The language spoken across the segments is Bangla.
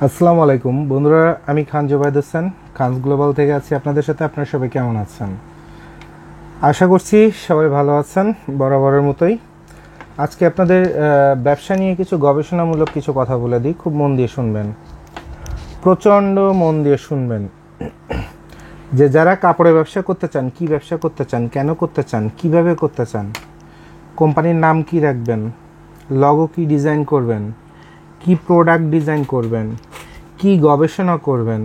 আসসালামু আলাইকুম বন্ধুরা, আমি খান জুবাইদ হোসেন খানস গ্লোবাল থেকে আছি আপনাদের সাথে। আপনারা সবাই কেমন আছেন? আশা করছি সবাই ভালো আছেন বরাবরের মতোই। আজকে আপনাদের ব্যবসা নিয়ে কিছু গবেষণামূলক কিছু কথা বলে দিই, খুব মন দিয়ে শুনবেন, প্রচণ্ড মন দিয়ে শুনবেন। যে যারা কাপড়ের ব্যবসা করতে চান, কি ব্যবসা করতে চান, কেন করতে চান, কিভাবে করতে চান, কোম্পানির নাম কি রাখবেন, লগো কি ডিজাইন করবেন, কি প্রোডাক্ট ডিজাইন করবেন, কি গবেষণা করবেন,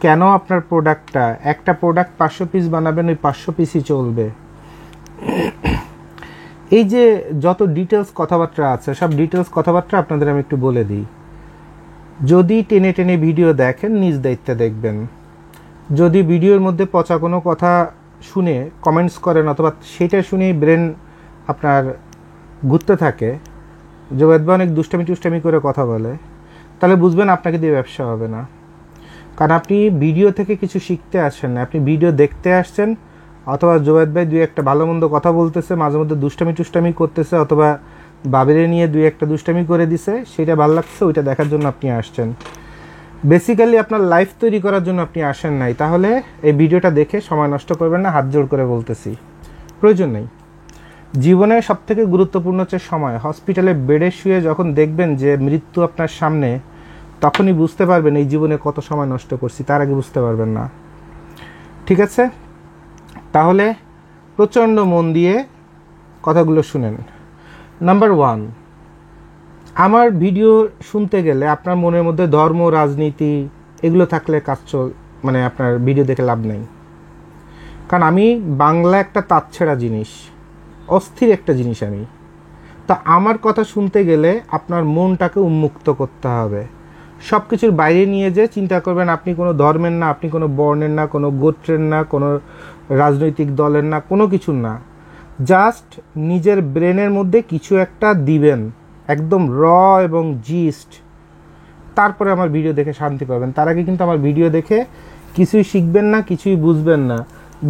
কেন আপনার প্রোডাক্টটা একটা প্রোডাক্ট 500 পিস বানাবেন, ওই 500 পিসই চলবে, এই যে যত ডিটেলস কথাবার্তা আছে সব ডিটেলস কথাবার্তা আপনাদের আমি একটু বলে দিই। যদি টেনে টেনে ভিডিও দেখেন নিজ দায়িত্বে দেখবেন। যদি ভিডিওর মধ্যে পচা কোনো কথা শুনে কমেন্টস করেন অথবা সেটা শুনেই ব্রেন আপনার ঘুরতে থাকে, জুবাইদ ভাই অনেক দুষ্টামি করে কথা বলে, তাহলে বুঝবেন আপনাকে দিয়ে ব্যবসা হবে না। কারণ আপনি ভিডিও থেকে কিছু শিখতে আসছেন না, আপনি ভিডিও দেখতে আসছেন, অথবা জুবাইদ ভাই দুই একটা ভালো মন্দ কথা বলতেছে, মাঝে মধ্যে দুষ্টামি করতেছে, অথবা বাবিরে নিয়ে দুই একটা দুষ্টামি করে দিছে, সেটা ভালো লাগছে, ওইটা দেখার জন্য আপনি আসছেন। বেসিক্যালি আপনার লাইফ তৈরি করার জন্য আপনি আসেন নাই। তাহলে এই ভিডিওটা দেখে সময় নষ্ট করবেন না, হাত জোড় করে বলতেছি, প্রয়োজন নেই। জীবনে সবথেকে গুরুত্বপূর্ণ হচ্ছে সময়। হসপিটালে বেডে শুয়ে যখন দেখবেন যে মৃত্যু আপনার সামনে, তখনই বুঝতে পারবেন এই জীবনে কত সময় নষ্ট করছি, তার আগে বুঝতে পারবেন না। ঠিক আছে, তাহলে প্রচণ্ড মন দিয়ে কথাগুলো শুনেন। নাম্বার 1, আমার ভিডিও শুনতে গেলে আপনার মনের মধ্যে ধর্ম, রাজনীতি এগুলো থাকলে মানে আপনার ভিডিও দেখে লাভ নেই। কারণ আমি বাংলা একটা তাছাড়া জিনিস, অস্থির একটা জিনিস আমি। তা আমার কথা শুনতে গেলে আপনার মনটাকে উন্মুক্ত করতে হবে। সব কিছুর বাইরে নিয়ে যে চিন্তা করবেন আপনি কোনো ধর্মের না, আপনি কোনো বর্ণের না, কোনো গোত্রের না, কোনো রাজনৈতিক দলের না, কোনো কিছুর না। জাস্ট নিজের ব্রেনের মধ্যে কিছু একটা দিবেন, একদম র এবং জিস্ট, তারপরে আমার ভিডিও দেখে শান্তি পাবেন। তার আগে কিন্তু আমার ভিডিও দেখে কিছুই শিখবেন না, কিছুই বুঝবেন না।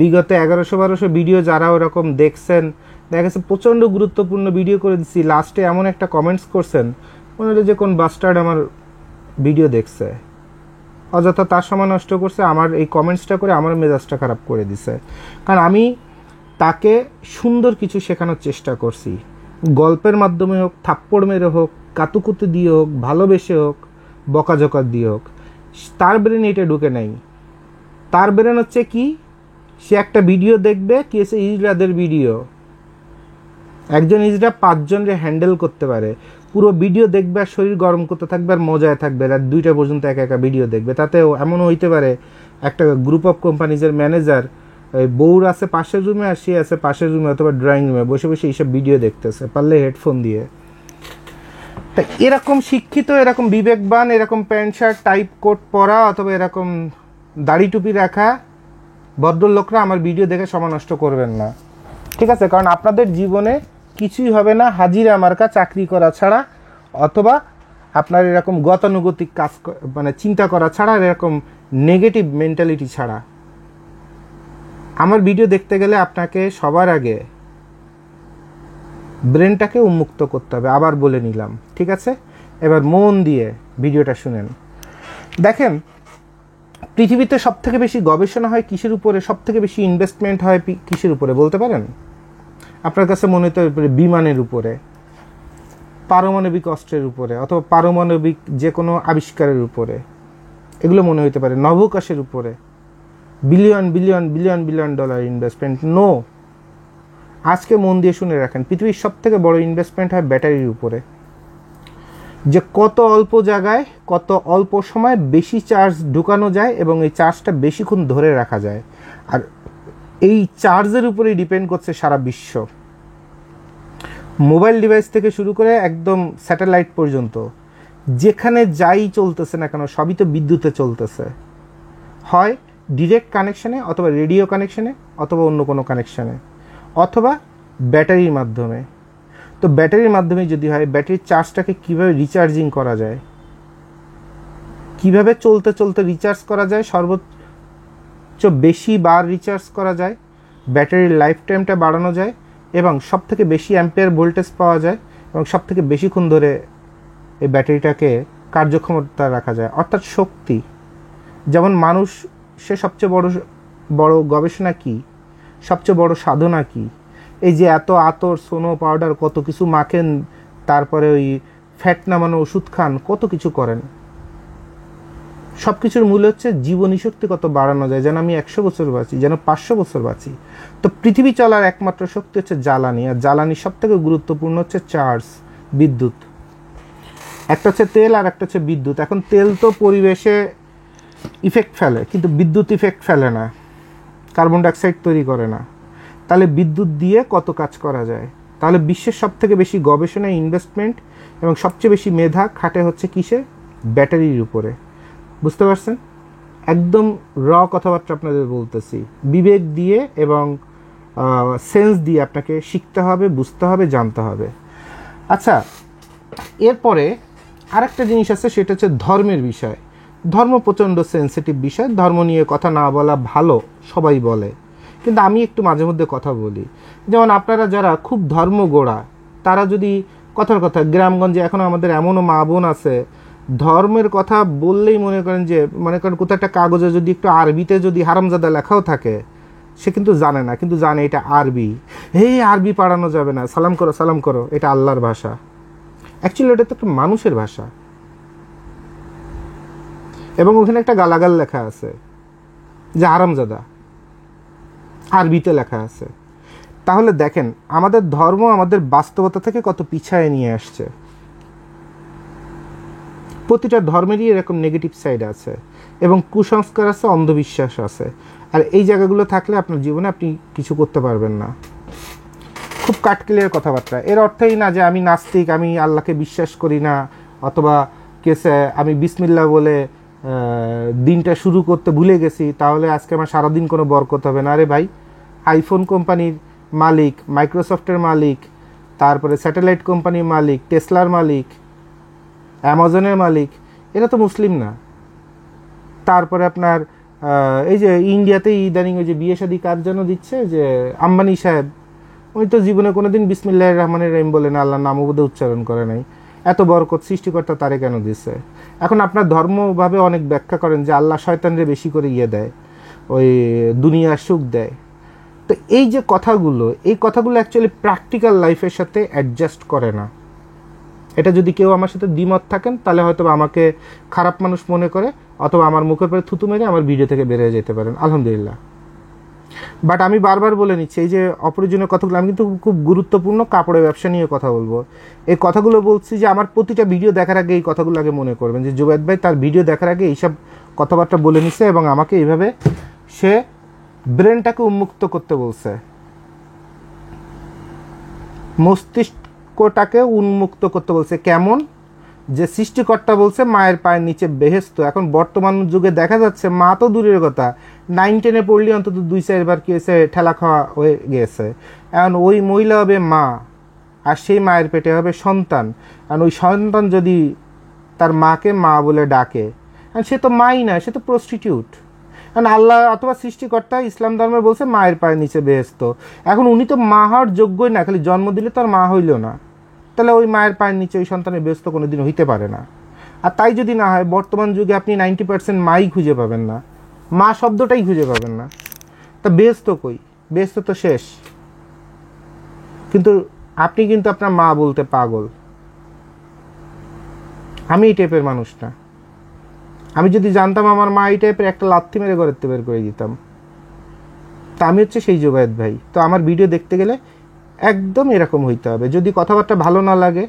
বিগত 1100-1200 ভিডিও যারা ওরকম দেখছেন, দেখা গেছে প্রচণ্ড গুরুত্বপূর্ণ ভিডিও করে দিচ্ছি, লাস্টে এমন একটা কমেন্টস করছেন মনে হলো যে কোন বাস্টার্ড আমার ভিডিও দেখছে, অযথা তার সময় নষ্ট করছে, আমার এই কমেন্টসটা করে আমার মেজাজটা খারাপ করে দিছে। কারণ আমি তাকে সুন্দর কিছু শেখানোর চেষ্টা করছি, গল্পের মাধ্যমে হোক, থাপ্পড় মেরে হোক, কাতুকুতু দিয়ে হোক, ভালোবেসে হোক, বকাঝকা দিয়ে হোক। তার ব্রেন এটা ঢুকে নেই। তার ব্রেন হচ্ছে কি, সে একটা ভিডিও দেখবে, কি এসে ইজরাদের ভিডিও, একজন ইজরা 5 জনকে হ্যান্ডেল করতে পারে, পুরো ভিডিও দেখবে আর শরীর গরম করতে থাকবে আর মজায় থাকবে, রাত 2টা পর্যন্ত একা একা ভিডিও দেখবে। তাতেও এমনও হইতে পারে একটা গ্রুপ অফ কোম্পানিজের ম্যানেজার, বউর আছে পাশের রুমে আর সে আছে পাশের রুমে অথবা ড্রয়িং রুমে বসে বসে এইসব ভিডিও দেখতেছে, পারলে হেডফোন দিয়ে। তা এরকম শিক্ষিত, এরকম বিবেকবান, এরকম প্যান্ট শার্ট টাইপ কোট পরা অথবা এরকম দাড়ি টুপি রাখা ভদ্রলোকরা আমার ভিডিও দেখে সময় নষ্ট করবেন না। ঠিক আছে, কারণ আপনাদের জীবনে কিছুই হবে না হাজিরা মার্কা চাকরি করা ছাড়া, অথবা আপনার এরকম গতানুগতিক কাজ মানে চিন্তা করা ছাড়া, এরকম নেগেটিভ মেন্টালিটি ছাড়া। আমার ভিডিও দেখতে গেলে আপনাকে সবার আগে ব্রেনটাকে উন্মুক্ত করতে হবে, আবার বলে নিলাম। ঠিক আছে, এবার মন দিয়ে ভিডিওটা শুনেন। দেখেন, পৃথিবীতে সবথেকে বেশি গবেষণা হয় কিসের উপরে, সবথেকে বেশি ইনভেস্টমেন্ট হয় কিসের উপরে বলতে পারেন? আপনার কাছে মনে হতে পারে বিমানের উপরে, পারমাণবিক অস্ত্রের উপরে, অথবা পারমাণবিক যে কোনো আবিষ্কারের উপরে, এগুলো মনে হতে পারে। নভোকাশের উপরে billion billion billion billion dollar investment. No, আজকে মন দিয়ে শুনে রাখেন, পৃথিবীর সবথেকে বড় ইনভেস্টমেন্ট হয় ব্যাটারির উপরে। যে কত অল্প জায়গায় কত অল্প সময় বেশি চার্জ ঢুকানো যায় এবং এই চার্জটা বেশিক্ষণ ধরে রাখা যায়। আর এই চার্জের উপরেই ডিপেন্ড করছে সারা বিশ্ব। মোবাইল ডিভাইস থেকে শুরু করে একদম স্যাটেলাইট পর্যন্ত যেখানে যাই চলতেছে না কেন, সবই তো বিদ্যুতে চলতেছে, হয় ডিরেক্ট কানেকশানে, অথবা রেডিও কানেকশানে, অথবা অন্য কোনো কানেকশানে, অথবা ব্যাটারির মাধ্যমে। তো ব্যাটারির মাধ্যমে যদি হয়, ব্যাটারির চার্জটাকে কীভাবে রিচার্জিং করা যায়, কিভাবে চলতে চলতে রিচার্জ করা যায়, সর্বোচ্চ বেশি বার রিচার্জ করা যায়, ব্যাটারির লাইফ টাইমটা বাড়ানো যায়, এবং সবথেকে বেশি অ্যাম্পিয়ার ভোল্টেজ পাওয়া যায়, এবং সবথেকে বেশিক্ষণ ধরে এই ব্যাটারিটাকে কার্যক্ষমতা রাখা যায়, অর্থাৎ শক্তি। যেমন মানুষ, সে সবচেয়ে বড় গবেষণা কি, সবচেয়ে বড় সাধনা কি, এই যে এত আতর, সোনো, পাউডার, কত কিছু মাখেন, তারপরে ওই ফ্যাট নামানো ওষুধ খান, কত কিছু করেন। সব কিছুর মূল হচ্ছে জীবনী শক্তি কত বাড়ানো যায়, যেন আমি 100 বছর বাঁচি, যেন 500 বছর বাঁচি। তো পৃথিবী চলার একমাত্র শক্তি হচ্ছে জ্বালানি, আর জ্বালানির সব থেকে গুরুত্বপূর্ণ হচ্ছে চার্জ, বিদ্যুৎ। একটা হচ্ছে তেল আর একটা হচ্ছে বিদ্যুৎ। এখন তেল তো পরিবেশে ইফেক্ট ফেলে, কিন্তু বিদ্যুৎ ইফেক্ট ফেলে না, কার্বন ডাইঅক্সাইড তৈরি করে না। তাহলে বিদ্যুৎ দিয়ে কত কাজ করা যায়। তাহলে বিশ্বের সব থেকে বেশি গবেষণা, ইনভেস্টমেন্ট এবং সবচেয়ে বেশি মেধা খাটে হচ্ছে কিসে? ব্যাটারির উপরে। বুঝতে পারছেন? একদম কথাবার্তা আপনাদের বলতেছি, বিবেক দিয়ে এবং সেন্স দিয়ে আপনাকে শিখতে হবে, বুঝতে হবে, জানতে হবে। আচ্ছা, এরপরে আরেকটা জিনিস আছে, সেটা হচ্ছে ধর্মের বিষয়। ধর্ম প্রচণ্ড সেন্সিটিভ বিষয়, ধর্ম নিয়ে কথা না বলা ভালো, সবাই বলে, কিন্তু আমি একটু মাঝে মধ্যে কথা বলি। যেমন আপনারা যারা খুব ধর্মগোড়া, তারা যদি কথার কথা, গ্রামগঞ্জে এখনও আমাদের এমনও মা বোন আছে, ধর্মের কথা বললেই মনে করেন কোথাও একটা কাগজে যদি একটু আরবিতে যদি হারামজাদা লেখাও থাকে, সে কিন্তু জানে না, কিন্তু জানে এটা আরবি। আরবি পড়ানো যাবে না, সালাম করো সালাম করো, এটা আল্লাহর ভাষা। অ্যাকচুয়ালি এটা তো একটা মানুষের ভাষা, এবং ওখানে একটা গালাগাল লেখা আছে যে হারামজাদা, আরবিতে লেখা আছে। তাহলে দেখেন আমাদের ধর্ম আমাদের বাস্তবতা থেকে কত পিছায় নিয়ে আসছে। প্রতিটা ধর্মেরই এরকম নেগেটিভ সাইড আছে, এবং কুসংস্কার আছে, অন্ধবিশ্বাস আছে। আর এই জায়গাগুলো থাকলে আপনার জীবনে আপনি কিছু করতে পারবেন না। খুব কাটকিলের কথাবার্তা। এর অর্থই না যে আমি নাস্তিক, আমি আল্লাহকে বিশ্বাস করি না, অথবা কেসে আমি বিসমিল্লাহ বলে দিনটা শুরু করতে ভুলে গেছি, তাহলে আজকে আমার সারাদিন কোনো বরকত হবে না। আরে ভাই, আইফোন কোম্পানির মালিক, মাইক্রোসফটের মালিক, তারপরে স্যাটেলাইট কোম্পানির মালিক, টেসলার মালিক, অ্যামাজনের মালিক, এরা তো মুসলিম না। তারপরে আপনার এই যে ইন্ডিয়াতে ইদানিং ওই যে বিয়ে শাদী কার জন্য দিচ্ছে, যে আম্বানি সাহেব, উনি তো জীবনে কোনোদিন বিসমিল্লাহির রহমানির রহিম বলে না, আল্লাহর নামও বোধহয় উচ্চারণ করে নাই। এত বরকত সৃষ্টিকর্তা তারে কেন দিচ্ছে? এখন আপনার ধর্মভাবে অনেক ব্যাখ্যা করেন যে আল্লাহ শয়তানরে বেশি করে দেয়, ওই দুনিয়ার সুখ দেয়। তো এই যে কথাগুলো, এই কথাগুলো অ্যাকচুয়ালি প্র্যাকটিক্যাল লাইফের সাথে অ্যাডজাস্ট করে না। এটা যদি কেউ আমার সাথে দ্বিমত থাকেন, তাহলে হয়তো আমাকে খারাপ মানুষ মনে করে, অথবা আমার মুখের পরে থুতু মেরে আমার ভিডিও থেকে বেরিয়ে যেতে পারেন, আলহামদুলিল্লাহ। বাট আমি বারবার বলে নিচ্ছি, এই যে অপ্রয়োজনীয় কথাগুলো, আমি কিন্তু খুব গুরুত্বপূর্ণ কাপড়ের ব্যবসা নিয়ে কথা বলবো। এই কথাগুলো বলছি যে আমার প্রতিটা ভিডিও দেখার আগে এই কথাগুলো আগে মনে করবেন, যে জুবায়েদ ভাই তার ভিডিও দেখার আগে এইসব কথাবার্তা বলে নিছে, এবং আমাকে এইভাবে সে ব্রেনটাকে উন্মুক্ত করতে বলছে, মস্তিষ্কটাকে উন্মুক্ত করতে বলছে। কেমন? যে সৃষ্টিকর্তা বলছে মায়ের পায়ের নিচে বেহেশত। এখন বর্তমান যুগে দেখা যাচ্ছে মা তো দূরের কথা, 9-10-এ পড়লে অন্তত 2-4 বার কি হয়েছে, ঠেলা খাওয়া হয়ে গেছে। এখন ওই মহিলা হবে মা, আর সেই মায়ের পেটে হবে সন্তান। আর ওই সন্তান যদি তার মাকে মা বলে ডাকে, সে তো মাই না, সে তো প্রস্টিটিউট। কারণ আল্লাহ অথবা সৃষ্টিকর্তা ইসলাম ধর্মে বলছে মায়ের পায়ের নিচে বেহেশত। এখন উনি তো মা হওয়ার যোগ্যই না, খালি জন্ম দিলে তো আর মা হইল না। তাহলে ওই মায়ের পায়ের নিচে ওই সন্তানের বেহেশত কোনোদিন হইতে পারে না। আর তাই যদি না হয়, বর্তমান যুগে আপনি 90% মাই খুঁজে পাবেন না, মা শব্দটাই খুঁজে পাবেন না। তা বেহেশত কই? বেহেশত তো শেষ। কিন্তু আপনি কিন্তু আপনার মা বলতে পাগল। আমি এই টাইপের মানুষ না। আমি যদি জানতাম আমার মা এই টাইপের, একটা লাথি মেরে ঘরের থেকে বের করে দিতাম। তা আমি হচ্ছে সেই জুবায়েদ ভাই। তো আমার ভিডিও দেখতে গেলে একদম এরকম হইতে হবে। যদি কথাবার্তা ভালো না লাগে,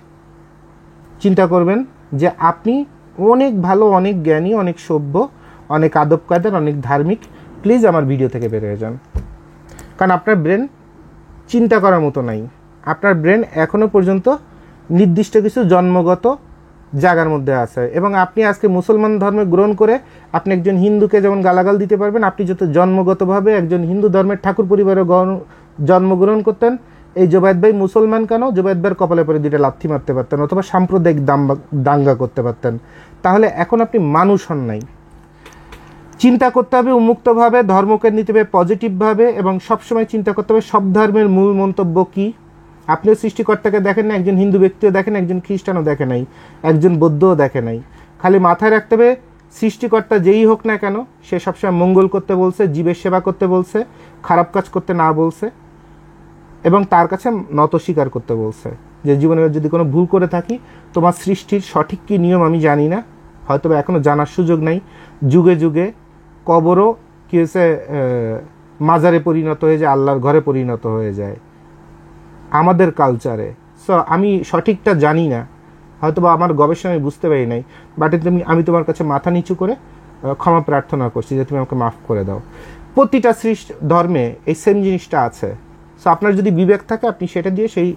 চিন্তা করবেন যে আপনি অনেক ভালো, অনেক জ্ঞানী, অনেক সভ্য, অনেক আদব কায়দার, অনেক ধার্মিক, প্লিজ আমার ভিডিও থেকে বেরিয়ে যান। কারণ আপনার ব্রেন চিন্তা করার মতো নাই। আপনার ব্রেন এখনও পর্যন্ত নির্দিষ্ট কিছু জন্মগত জায়গার মধ্যে আছে। এবং আপনি আজকে মুসলমান ধর্মে গ্রহণ করে আপনি একজন হিন্দুকে যেমন গালাগাল দিতে পারবেন, আপনি যত জন্মগতভাবে একজন হিন্দু ধর্মের ঠাকুর পরিবারে জন্মগ্রহণ করতেন, এই জুবায়েদ ভাই মুসলমান কেন, জুবায়েদ ভাইয়ের কপালে পরে দুইটা লাথি মারতে পারতেন, অথবা সাম্প্রদায়িক দাঙ্গা করতে পারতেন। তাহলে এখন আপনি মানুষ হন নাই। চিন্তা করতে হবে উন্মুক্তভাবে, ধর্মকে নিতে হবে পজিটিভভাবে, এবং সবসময় চিন্তা করতে হবে সব ধর্মের মূল মন্তব্য কী। আপনিও সৃষ্টিকর্তাকে দেখেন না, একজন হিন্দু ব্যক্তিও দেখেন, একজন খ্রিস্টানও দেখে নাই, একজন বৌদ্ধও দেখে নাই। খালি মাথায় রাখতে হবে সৃষ্টিকর্তা যেই হোক না কেন সে সবসময় মঙ্গল করতে বলছে, জীবের সেবা করতে বলছে, খারাপ কাজ করতে না বলছে, এবং তার কাছে নত স্বীকার করতে বলছে যে জীবনে যদি কোনো ভুল করে থাকি, তোমার সৃষ্টির সঠিক কী নিয়ম আমি জানি না, হয়তো এখনও জানার সুযোগ নাই। যুগে যুগে কবরও কী হয়েছে, মাজারে পরিণত হয়ে যায়, আল্লাহর ঘরে পরিণত হয়ে যায় আমাদের কালচারে। সো আমি সঠিকটা জানি না, হয়তো বা আমার গবেষণা আমি বুঝতে পারি নাই, বাট আমি তোমার কাছে মাথা নিচু করে ক্ষমা প্রার্থনা করছি যে তুমি আমাকে মাফ করে দাও। প্রতিটা ধর্মে এই সেম জিনিসটা আছে। সো আপনার যদি বিবেক থাকে আপনি সেটা দিয়ে সেই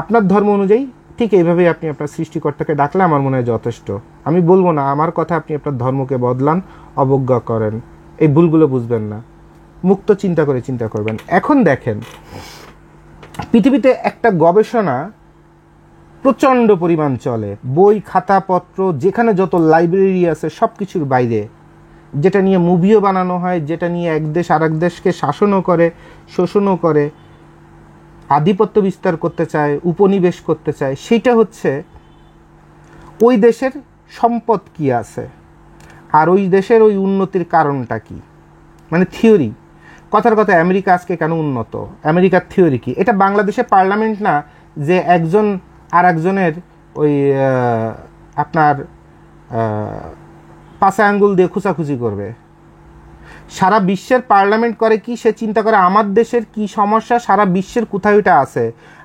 আপনার ধর্ম অনুযায়ী ঠিক এইভাবেই আপনি আপনার সৃষ্টিকর্তাকে ডাকলে আমার মনে হয় যথেষ্ট। আমি বলবো না আমার কথা আপনি আপনার ধর্মকে বদলান, অবজ্ঞা করেন, এই ভুলগুলো বুঝবেন না, মুক্ত চিন্তা করে চিন্তা করবেন। এখন দেখেন পৃথিবীতে একটা গবেষণা প্রচণ্ড পরিমাণ চলে, বই খাতাপত্র যেখানে যত লাইব্রেরি আছে সব কিছুর বাইরে, যেটা নিয়ে মুভিও বানানো হয়, যেটা নিয়ে এক দেশ আর এক দেশকে শাসনও করে, শোষণও করে, আধিপত্য বিস্তার করতে চায়, উপনিবেশ করতে চায়, সেটা হচ্ছে ওই দেশের সম্পদ কি আছে আর ওই দেশের ওই উন্নতির কারণটা কি, মানে থিওরি। কথার কথা আমেরিকা আজকে কেন উন্নত, আমেরিকার থিওরি কি? এটা বাংলাদেশের পার্লামেন্ট না যে একজন আর একজনের ওই আপনার পাশে আঙ্গুল দিয়ে খুঁচাখুচি করবে। সারা বিশ্বের পার্লামেন্ট করে কি, সে চিন্তা করে আমার দেশের কি সমস্যা, সারা বিশ্বের কোথায় ওইটা আছে,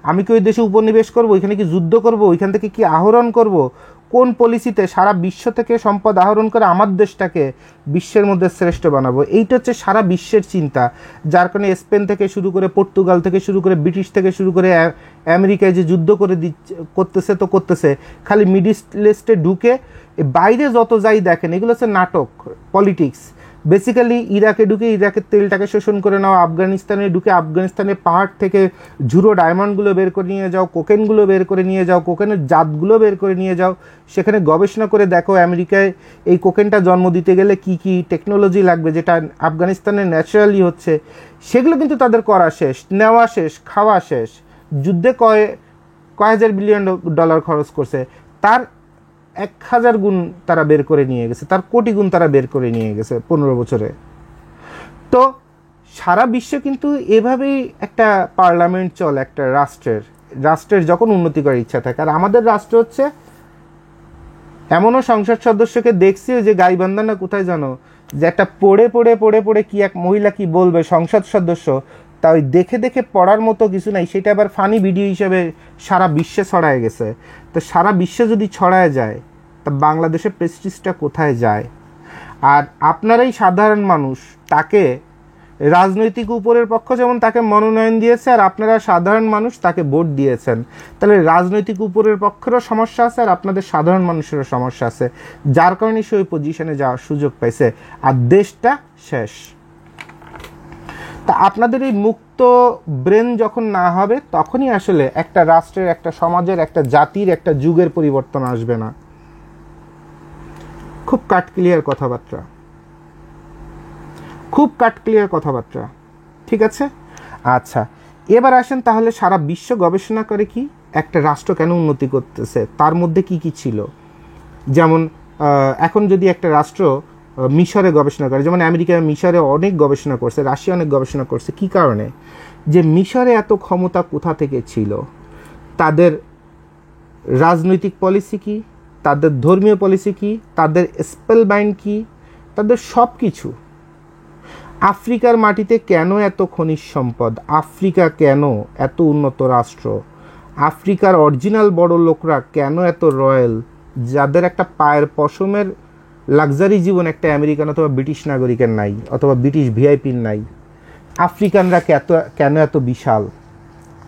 আমি কি ওই দেশে উপনিবেশ করব, ওইখানে কি যুদ্ধ করব, ওইখান থেকে কি আহরণ করব, কোন পলিসিতে সারা বিশ্ব থেকে সম্পদ আহরণ করে আমার দেশটাকে বিশ্বের মধ্যে শ্রেষ্ঠ বানাবো। এইটা হচ্ছে সারা বিশ্বের চিন্তা, যার কারণে স্পেন থেকে শুরু করে, পর্তুগাল থেকে শুরু করে, ব্রিটিশ থেকে শুরু করে আমেরিকায় যে যুদ্ধ করে করতেছে তো করতেছে, খালি মিডল ইস্টে ঢুকে বাইরে যত যাই দেখেন এগুলো হচ্ছে নাটক, পলিটিক্স। বেসিক্যালি ইরাকে ঢুকে ইরাকের তেলটাকে শোষণ করে নাও, আফগানিস্তানে ঢুকে আফগানিস্তানের পাহাড় থেকে ঝুরো ডায়মন্ডগুলো বের করে নিয়ে যাও, কোকেনগুলো বের করে নিয়ে যাও, কোকেনের জাতগুলো বের করে নিয়ে যাও, সেখানে গবেষণা করে দেখো আমেরিকায় এই কোকেনটা জন্ম দিতে গেলে কি কি টেকনোলজি লাগবে, যেটা আফগানিস্তানে ন্যাচারালি হচ্ছে, সেগুলো কিন্তু তাদের করা শেষ, নেওয়া শেষ, খাওয়া শেষ। যুদ্ধে কয় হাজার বিলিয়ন ডলার খরচ করছে, তার 1000 গুণ তারা বের করে নিয়ে গেছে, তার কোটি গুণ তারা বের করে নিয়ে গেছে 15 বছরে। তো সারা বিশ্বে কিন্তু এভাবেই একটা পার্লামেন্ট চলে একটা রাষ্ট্রের যখন উন্নতি করার ইচ্ছা থাকে। আর আমাদের রাষ্ট্র হচ্ছে এমনও সংসদ সদস্যকে দেখছি যে গাইবান্ধা না কোথায় জানো, যে একটা পড়ে কি এক মহিলা কি বলবে সংসদ সদস্য, তা ওই দেখে দেখে পড়ার মতো কিছু নাই, সেটা আবার ফানি ভিডিও হিসেবে সারা বিশ্বে ছড়ায় গেছে। তো সারা বিশ্বে যদি ছড়ায় যায় তা বাংলাদেশের প্রেস্টিজটা কোথায় যায়? আর আপনারাই সাধারণ মানুষ তাকে রাজনৈতিক উপরের পক্ষ যেমন তাকে মনোনয়ন দিয়েছে, আর আপনারা সাধারণ মানুষ তাকে ভোট দিয়েছেন, তাহলে রাজনৈতিক উপরের পক্ষেরও সমস্যা আছে আর আপনাদের সাধারণ মানুষেরও সমস্যা আছে, যার কারণে সে ওই পজিশনে যাওয়ার সুযোগ পাইছে, আর দেশটা শেষ। তা আপনাদের এই মুক্ত ব্রেন যখন না হবে তখনই আসলে একটা রাষ্ট্রের, একটা সমাজের, একটা জাতির, একটা যুগের পরিবর্তন আসবে না। খুব কাট ক্লিয়ার কথাবার্তা, খুব কাট ক্লিয়ার কথাবার্তা, ঠিক আছে? আচ্ছা, এবার আসেন তাহলে সারা বিশ্ব গবেষণা করে কি একটা রাষ্ট্র কেন উন্নতি করতেছে, তার মধ্যে কি কি ছিল। যেমন এখন যদি একটা রাষ্ট্র মিশরে গবেষণা করে, যেমন আমেরিকা মিশরে অনেক গবেষণা করছে, রাশিয়া অনেক গবেষণা করছে, কি কারণে? যে মিশরে এত ক্ষমতা কোথা থেকে ছিল, তাদের রাজনৈতিক পলিসি কি, তাদের ধর্মীয় পলিসি কি, তাদের স্পেল বাইন্ড কি, তাদের সব কিছু। আফ্রিকার মাটিতে কেন এত খনিজ সম্পদ, আফ্রিকা কেন এত উন্নত রাষ্ট্র, আফ্রিকার অরিজিনাল বড় লোকরা কেন এত রয়্যাল, যাদের একটা পায়ের পশমের লাক্সারি জীবন একটা আমেরিকান অথবা ব্রিটিশ নাগরিকের নাই, অথবা ব্রিটিশ ভিআইপির নাই। আফ্রিকানরা কেন এত বিশাল,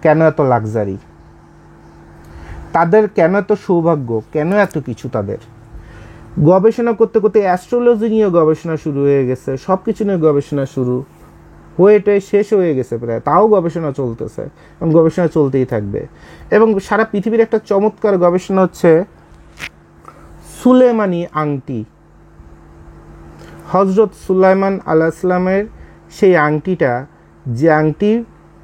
কেন এত লাক্সারি, তাদের কেন এত সৌভাগ্য, কেন এত কিছু? তাদের গবেষণা করতে করতে অ্যাস্ট্রোলজি নিয়ে গবেষণা শুরু হয়ে গেছে, সব কিছু নিয়ে গবেষণা শুরু হয়ে শেষ হয়ে গেছে প্রায়, তাও গবেষণা চলতেছে এবং গবেষণা চলতেই থাকবে। এবং সারা পৃথিবীর একটা চমৎকার গবেষণা হচ্ছে সুলেমানি আংটি, হজরত সুলাইমান আলাইহিস সালামের সেই আংটিটা, যে আংটি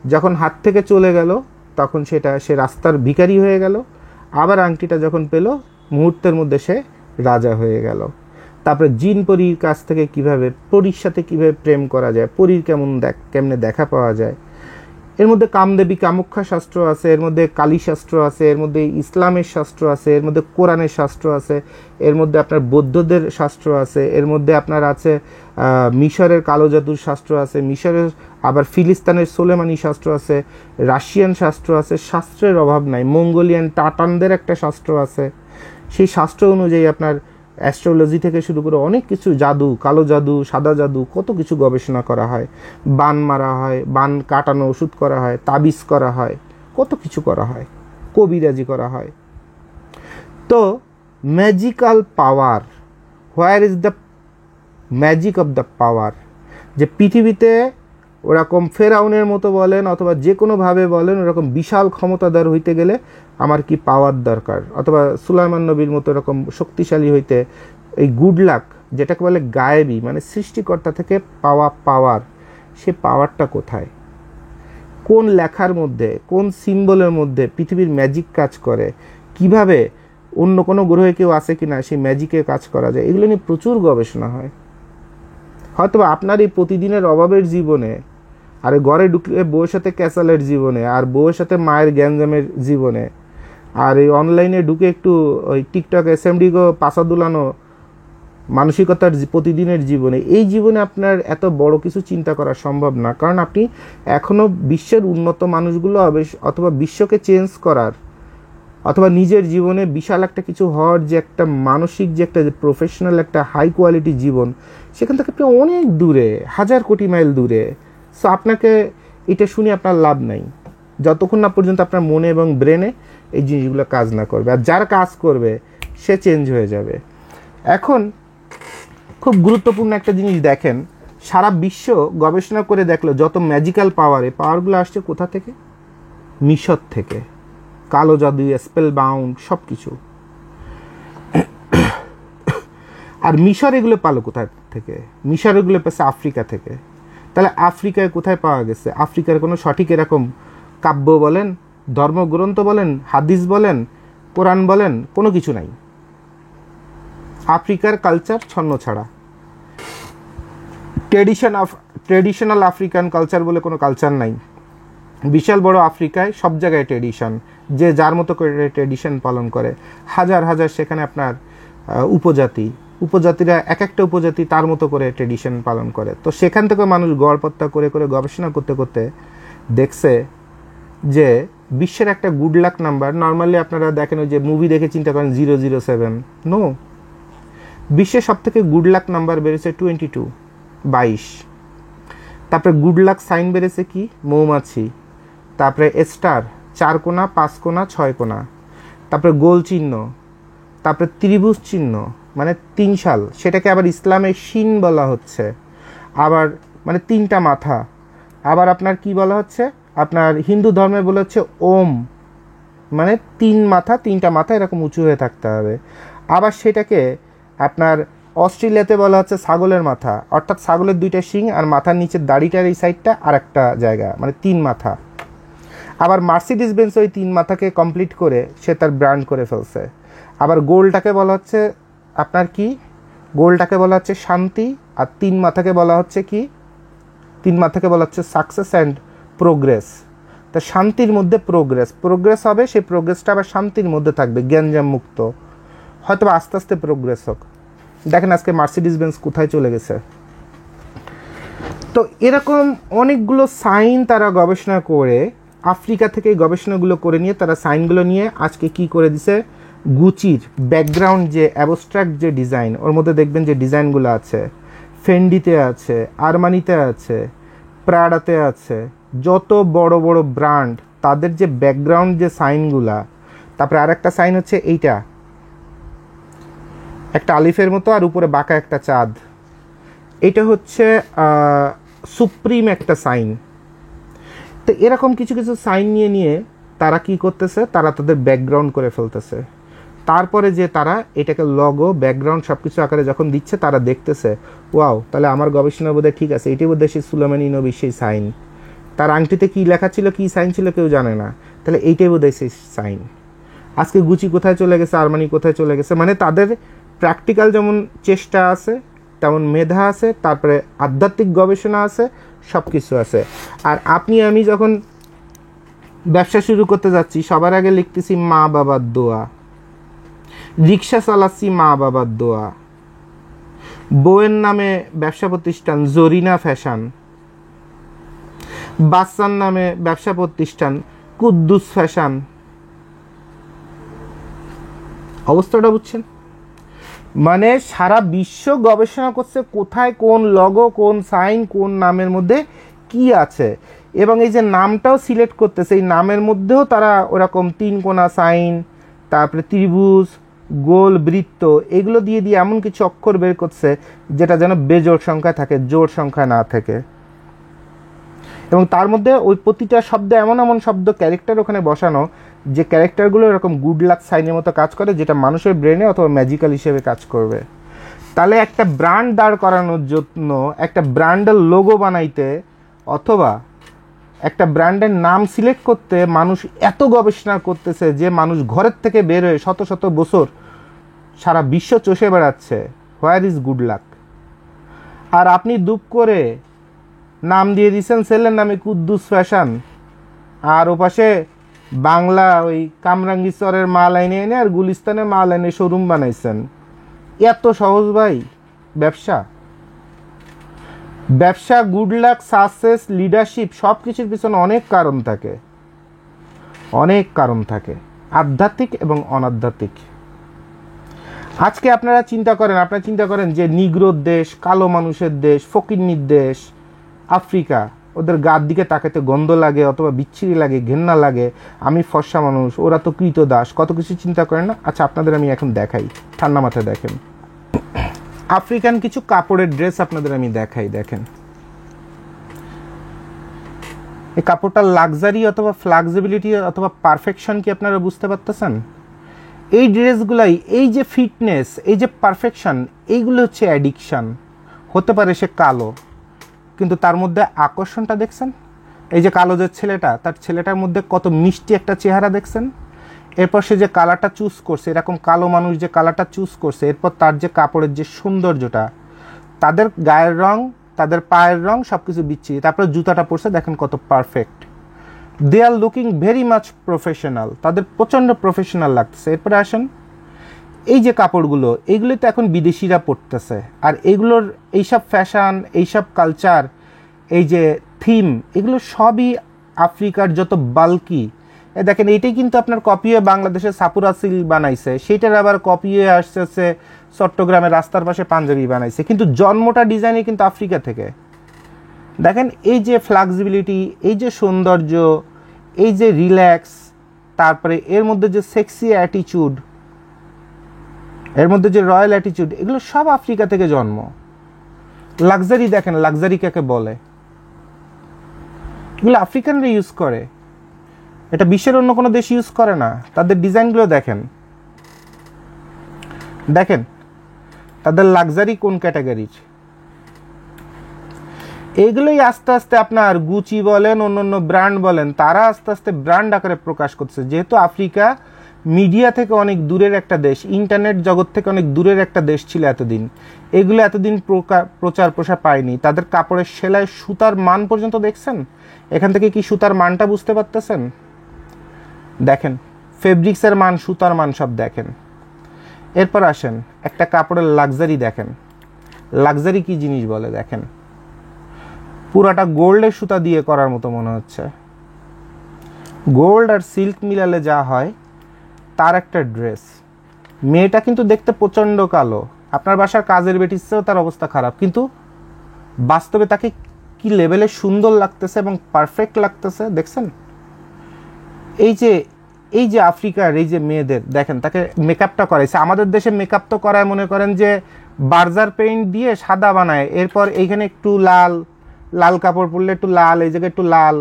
যখন হাত থেকে চলে গেল তখন সে রাস্তার ভিখারি হয়ে গেল, আবার আংটিটা যখন পেল মুহূর্তের মধ্যে সে রাজা হয়ে গেল। তারপরে জিন পরীর কাছ থেকে কিভাবে পরীর সাথে কিভাবে প্রেম করা যায়, পরীর কেমনে দেখা পাওয়া যায়। এর মধ্যে কামদেবী কামাখ্যা শাস্ত্র আছে, এর মধ্যে কালী শাস্ত্র আছে, এর মধ্যে ইসলামের শাস্ত্র আছে, এর মধ্যে কোরআনের শাস্ত্র আছে, এর মধ্যে আপনার বৌদ্ধদের শাস্ত্র আছে, এর মধ্যে আপনার আছে মিশরের কালো জাদুর শাস্ত্র আছে, মিশরের আবার ফিলিস্তিনের সোলেমানি শাস্ত্র আছে, রাশিয়ান শাস্ত্র আছে, শাস্ত্রের অভাব নাই। মঙ্গোলিয়ান টাটানদের একটা শাস্ত্র আছে, সেই শাস্ত্র অনুযায়ী আপনার অ্যাস্ট্রোলজি থেকে শুরু করে অনেক কিছু, জাদু, কালো জাদু, সাদা জাদু, কত কিছু গবেষণা করা হয়। বান মারা হয়, বান কাটানো ওষুধ করা হয়, তাবিজ করা হয়, কত কিছু করা হয়, কবিরাজি করা হয়। তো magical power, where is the magic of the power, যে পৃথিবীতে ওরকম ফেরাউনের মতো বলেন অথবা যে কোনোভাবে বলেন ওরকম বিশাল ক্ষমতাধর হইতে গেলে আমার কি পাওয়ার দরকার, অথবা সুলাইমান নবীর মতো এরকম শক্তিশালী হইতে এই গুড লাক যেটাকে বলে গায়েবী, মানে সৃষ্টিকর্তা থেকে পাওয়া পাওয়ার, সে পাওয়ারটা কোথায়, কোন লেখার মধ্যে, কোন সিম্বলের মধ্যে পৃথিবীর ম্যাজিক কাজ করে, কিভাবে অন্য কোনো গ্রহে কেউ আছে কিনা সেই ম্যাজিকে কাজ করা যায়, এগুলো নিয়ে প্রচুর গবেষণা হয়। হয়তো আপনার এই প্রতিদিনের অভাবের জীবনে, আর ঘরে ঢুকলে বউয়ের সাথে ক্যাসালের জীবনে, আর বউয়ের সাথে মায়ের গ্যাঞ্জামের জীবনে, আর এই অনলাইনে ঢুকে একটু ওই টিকটক এসএমডি গো পাশা দুলানো মানসিকতার প্রতিদিনের জীবনে, এই জীবনে আপনার এত বড় কিছু চিন্তা করা সম্ভব না। কারণ আপনি এখনও বিশ্বের উন্নত মানুষগুলো অথবা বিশ্বকে চেঞ্জ করার, অথবা নিজের জীবনে বিশাল একটা কিছু হওয়ার যে একটা মানসিক যে একটা প্রফেশনাল একটা হাই কোয়ালিটি জীবন, সেখান থেকে আপনি অনেক দূরে, 1000 কোটি মাইল দূরে। সো আপনাকে এটা শুনে আপনার লাভ নাই যতক্ষণ না পর্যন্ত আপনার মনে এবং ব্রেনে এই জিনিসগুলো কাজ না করবে। আর যার কাজ করবে সে চেঞ্জ হয়ে যাবে। এখন খুব গুরুত্বপূর্ণ একটা জিনিস দেখেন, সারা বিশ্ব গবেষণা করে দেখলো যত ম্যাজিক্যাল পাওয়ার, এই পাওয়ারগুলো আসছে কোথা থেকে? মিশর থেকে। কালো জাদু, স্পেল বাউন্ড, সব কিছু। আর মিশর এগুলো পালো কোথা থেকে? মিশর এগুলো পেয়েছে আফ্রিকা থেকে। তাহলে আফ্রিকায় কোথায় পাওয়া গেছে? আফ্রিকার কোনো সঠিক এরকম কাব্য বলেন, ধর্মগ্রন্থ বলেন, হাদিস বলেন, কোরআন বলেন, কোনো কিছু নাই। আফ্রিকার কালচার ছন্ন ছাড়া। ট্রেডিশনাল আফ্রিকান কালচার বলে কোনো কালচার নাই। বিশাল বড় আফ্রিকায় সব জায়গায় ট্রেডিশন, যে যার মতো করে ট্রেডিশন পালন করে। হাজার হাজার সেখানে আপনার উপজাতিরা এক একটা উপজাতি তার মতো করে ট্রেডিশন পালন করে। তো সেখান থেকে মানুষ গড়পত্তা করে করে গবেষণা করতে করতে দেখছে যে বিশ্বের একটা গুড লাক নাম্বার, নর্মালি আপনারা দেখেন যে মুভি দেখে চিন্তা করেন 007, নো, বিশ্বের সব থেকে গুড লাক নাম্বার বেড়েছে 22। তারপরে গুড লাক সাইন বেড়েছে কি? মৌমাছি। তারপরে স্টার, 4 কোণা, 5 কোণা, 6 কোণা। তারপরে গোল চিহ্ন, তারপরে ত্রিভুজ চিহ্ন মানে 3 শাল, সেটাকে আবার ইসলামের শিন বলা হচ্ছে। আবার মানে 3টা মাথা। আবার আপনার কি বলা হচ্ছে? আপনার হিন্দু ধর্মে বলা হচ্ছে ওম, মানে 3 মাথা, 3টা মাথা এরকম উঁচু হয়ে থাকতে হবে। আবার সেটাকে আপনার অস্ট্রেলিয়াতে বলা হচ্ছে ছাগলের মাথা, অর্থাৎ ছাগলের 2টা শিং আর মাথার নিচের দাড়িটার এই সাইডটা আর একটা জায়গা, মানে 3 মাথা। আবার মার্সিডিজ বেঞ্জ ওই 3 মাথাকে কমপ্লিট করে সে তার ব্র্যান্ড করে ফেলছে। আবার গোলটাকে বলা হচ্ছে আপনার কি? গোলটাকে বলা হচ্ছে শান্তি, আর 3 মাথাকে বলা হচ্ছে কি? 3 মাথাকে বলা হচ্ছে সাকসেস অ্যান্ড প্রোগ্রেস। তা শান্তির মধ্যে প্রোগ্রেস হবে, সেই প্রোগ্রেসটা আবার শান্তির মধ্যে থাকবে, জ্ঞানজাম মুক্ত। হয়তো আস্তে আস্তে প্রোগ্রেস হোক। দেখেন আজকে মার্সিডিজ বেঞ্জ কোথায় চলে গেছে। তো এরকম অনেকগুলো সাইন তারা গবেষণা করে, আফ্রিকা থেকে গবেষণাগুলো করে নিয়ে তারা সাইনগুলো নিয়ে আজকে কি করে দিছে, গুচির ব্যাকগ্রাউন্ড যে অ্যাবস্ট্রাক্ট যে ডিজাইন, ওর মধ্যে দেখবেন যে ডিজাইনগুলো আছে, ফেন্ডিতে আছে, আরমানিতে আছে, প্রাডাতে আছে, যত বড় বড় ব্র্যান্ড তাদের যে ব্যাকগ্রাউন্ড যে সাইনগুলা। তারপরে আরেকটা সাইন হচ্ছে এইটা, একটা আলিফের মতো আর উপরে বাঁকা একটা চাঁদ। এটা হচ্ছে সুপ্রিম একটা সাইন। তো এরকম কিছু কিছু সাইন নিয়ে নিয়ে তারা কি করতেছে, তারা তাদের ব্যাকগ্রাউন্ড করে ফেলতেছে। তারপরে যে তারা এটাকে লগো, ব্যাকগ্রাউন্ড সব কিছু আকারে যখন দিচ্ছে, তারা দেখতেছে ওয়াও, তাহলে আমার গবেষণা বোধহয় ঠিক আছে, এটাই বোধহয় সেই সুলাইমানি নবীর সেই সাইন। তার আংটিতে কী লেখা ছিল, কী সাইন ছিল কেউ জানে না, তাহলে এইটাই বোধহয় সেই সাইন। আজকে গুচি কোথায় চলে গেছে, আরমানি কোথায় চলে গেছে, মানে তাদের প্র্যাকটিক্যাল যেমন চেষ্টা আছে, তেমন মেধা আছে, তারপরে আধ্যাত্মিক গবেষণা আছে, সব কিছু আছে। আর আপনি আমি যখন ব্যবসা শুরু করতে যাচ্ছি, সবার আগে লিখতেছি মা বাবার দোয়া, রিক্সা চালাচ্ছি মা বাবার দোয়া, বউয়ের নামে ব্যবসা প্রতিষ্ঠান জরিনা ফ্যাশন, বাচ্চার নামে ব্যবসা প্রতিষ্ঠান কুদ্দুস ফ্যাশন। অবস্থাটা বুঝছেন? মানে সারা বিশ্ব গবেষণা করছে কোথায় কোন লগো, কোন সাইন, কোন নামের মধ্যে কি আছে, এবং এই যে নামটাও সিলেক্ট করতেছে, এই নামের মধ্যেও তারা ওরকম 3 কোণা সাইন, তারপরে ত্রিভুজ, গোল, বৃত্ত, এগুলো দিয়ে দিয়ে এমন কিছু অক্ষর বের করছে যেটা যেন বেজোড় সংখ্যায় থাকে, জোড় সংখ্যায় না থাকে। এবং তার মধ্যে ওই প্রতিটা শব্দ এমন এমন শব্দ ক্যারেক্টার ওখানে বসানো, যে ক্যারেক্টারগুলো এরকম গুড লাক সাইনের মতো কাজ করে, যেটা মানুষের ব্রেনে অথবা ম্যাজিক্যাল হিসেবে কাজ করবে। তাহলে একটা ব্র্যান্ড দাঁড় করানোর জন্য, একটা ব্র্যান্ডের লোগো বানাইতে অথবা একটা ব্র্যান্ডের নাম সিলেক্ট করতে মানুষ এত গবেষণা করতেছে যে মানুষ ঘরের থেকে বের হয়ে শত শত বছর সারা বিশ্ব চষে বেড়াচ্ছে হোয়ার ইজ গুড লাক। আর আপনি দুপ করে নাম দিয়ে দিয়েছেন ছেলের নামে কুদ্দুস ফ্যাশন, আর ওপাশে বাংলা ওই কামরাঙ্গীচরের মাল আইনে এনে আর গুলিস্তানের মাল এনে শোরুম বানাইছেন। এত সহজ ভাই ব্যবসা? ব্যবসা, গুড লাক, সাকসেস, লিডারশিপ, সব কিছুর পিছনে অনেক কারণ থাকে, অনেক কারণ থাকে, আধ্যাত্মিক এবং অনাধ্যাত্মিক। আজকে আপনারা চিন্তা করেন যে নিগ্রোর দেশ, কালো মানুষের দেশ, ফকিন্নির দেশ আফ্রিকা, ওদের গার দিকে তাকাতে গন্ধ লাগে অথবা বিচ্ছিরি লাগে, ঘেন্না লাগে, আমি ফর্সা মানুষ, ওরা তো কৃতদাস, কত কিছু চিন্তা করেন না। আচ্ছা আপনাদের আমি এখন দেখাই, ঠান্ডা মাথায় দেখেন আফ্রিকান কিছু কাপড়ের ড্রেস আপনাদের আমি দেখাই। দেখেন এই কাপড়টার লাক্সারি অথবা ফ্লেক্সিবিলিটি অথবা পারফেকশন কি আপনারা বুঝতে পারতেছেন? এই ড্রেসগুলাই, এই যে ফিটনেস, এই যে পারফেকশন, এইগুলো হচ্ছে অ্যাডিকশান। হতে পারে সে কালো, কিন্তু তার মধ্যে আকর্ষণটা দেখছেন? এই যে কালো যে ছেলেটা, তার ছেলেটার মধ্যে কত মিষ্টি একটা চেহারা দেখছেন। এরপর সে যে কালারটা চুজ করছে, এরকম কালো মানুষ যে কালারটা চুজ করছে, এরপর তার যে কাপড়ের যে সৌন্দর্যটা, তাদের গায়ের রং, তাদের পায়ের রং সব কিছু বিচ্ছিরি, তারপরে জুতাটা পরছে দেখেন কত perfect. They are looking very much professional, তাদের প্রচণ্ড প্রফেশনাল লাগতেছে। এরপরে আসেন এই যে কাপড়গুলো, এইগুলো তো এখন বিদেশিরা পরতেছে, আর এইগুলোর এইসব ফ্যাশন, এইসব কালচার, এই যে থিম, এগুলো সবই আফ্রিকার যত বাল্কি। দেখেন এইটাই কিন্তু আপনার কপি হয়ে বাংলাদেশের সাপুরা সিল্ক বানাইছে, সেইটার আবার কপি হয়ে আসছে চট্টগ্রামের রাস্তার পাশে পাঞ্জাবি বানাইছে, কিন্তু জন্মটা ডিজাইনে কিন্তু আফ্রিকা থেকে। দেখেন এই যে ফ্লেক্সিবিলিটি, এই যে সৌন্দর্য, এই যে রিল্যাক্স, তারপরে এর মধ্যে যে সেক্সি অ্যাটিচিউড, এর মধ্যে যে রয়্যাল অ্যাটিচিউড, এগুলো সব আফ্রিকা থেকে জন্ম। লাক্সারি দেখেন, লাক্সারি কাকে বলে? এগুলো আফ্রিকানরা ইউজ করে, এটা বিশ্বের অন্য কোনো দেশ ইউজ করে না। তাদের ডিজাইনগুলো দেখেন, দেখেন তাদের লাক্সারি কোন ক্যাটাগরির। এইগুলোই আস্তে আস্তে আপনার গুচি বলেন, অন্য ব্র্যান্ড বলেন, তারা আস্তে আস্তে ব্র্যান্ড আকারে প্রকাশ করছে। যেহেতু আফ্রিকা মিডিয়া থেকে অনেক দূরের একটা দেশ, ইন্টারনেট জগৎ থেকে অনেক দূরের একটা দেশ ছিল এতদিন, এগুলো এতদিন প্রচার প্রসার পায়নি। তাদের কাপড়ের সেলাই, সুতার মান পর্যন্ত দেখছেন? এখান থেকে কি সুতার মানটা বুঝতে পারতেছেন? দেখেন ফেব্রিক্সের মান, সুতার মান সব দেখেন। এরপর আসেন একটা কাপড়ের লাক্সারি দেখেন, লাক্সারি কি জিনিস বলে দেখেন। পুরাটা গোল্ডের সুতা দিয়ে করার মতো মনে হচ্ছে, গোল্ড আর সিল্ক মিলালে যা হয় তার একটা ড্রেস। মেয়েটা কিন্তু দেখতে প্রচণ্ড কালো, আপনার বাসার কাজের বেটির চেয়েও তার অবস্থা খারাপ, কিন্তু বাস্তবে তাকে কি লেভেলে সুন্দর লাগতেছে এবং পারফেক্ট লাগতেছে দেখছেন? এই যে আফ্রিকার এই যে মেয়েদের দেখেন, তাকে মেকআপটা করাইছে। আমাদের দেশে মেকআপ তো করায় মনে করেন যে বার্জার পেইন্ট দিয়ে সাদা বানায়, এরপর এইখানে একটু লাল লাল কাপড় পরলে একটু লাল, এই জায়গায় একটু লাল,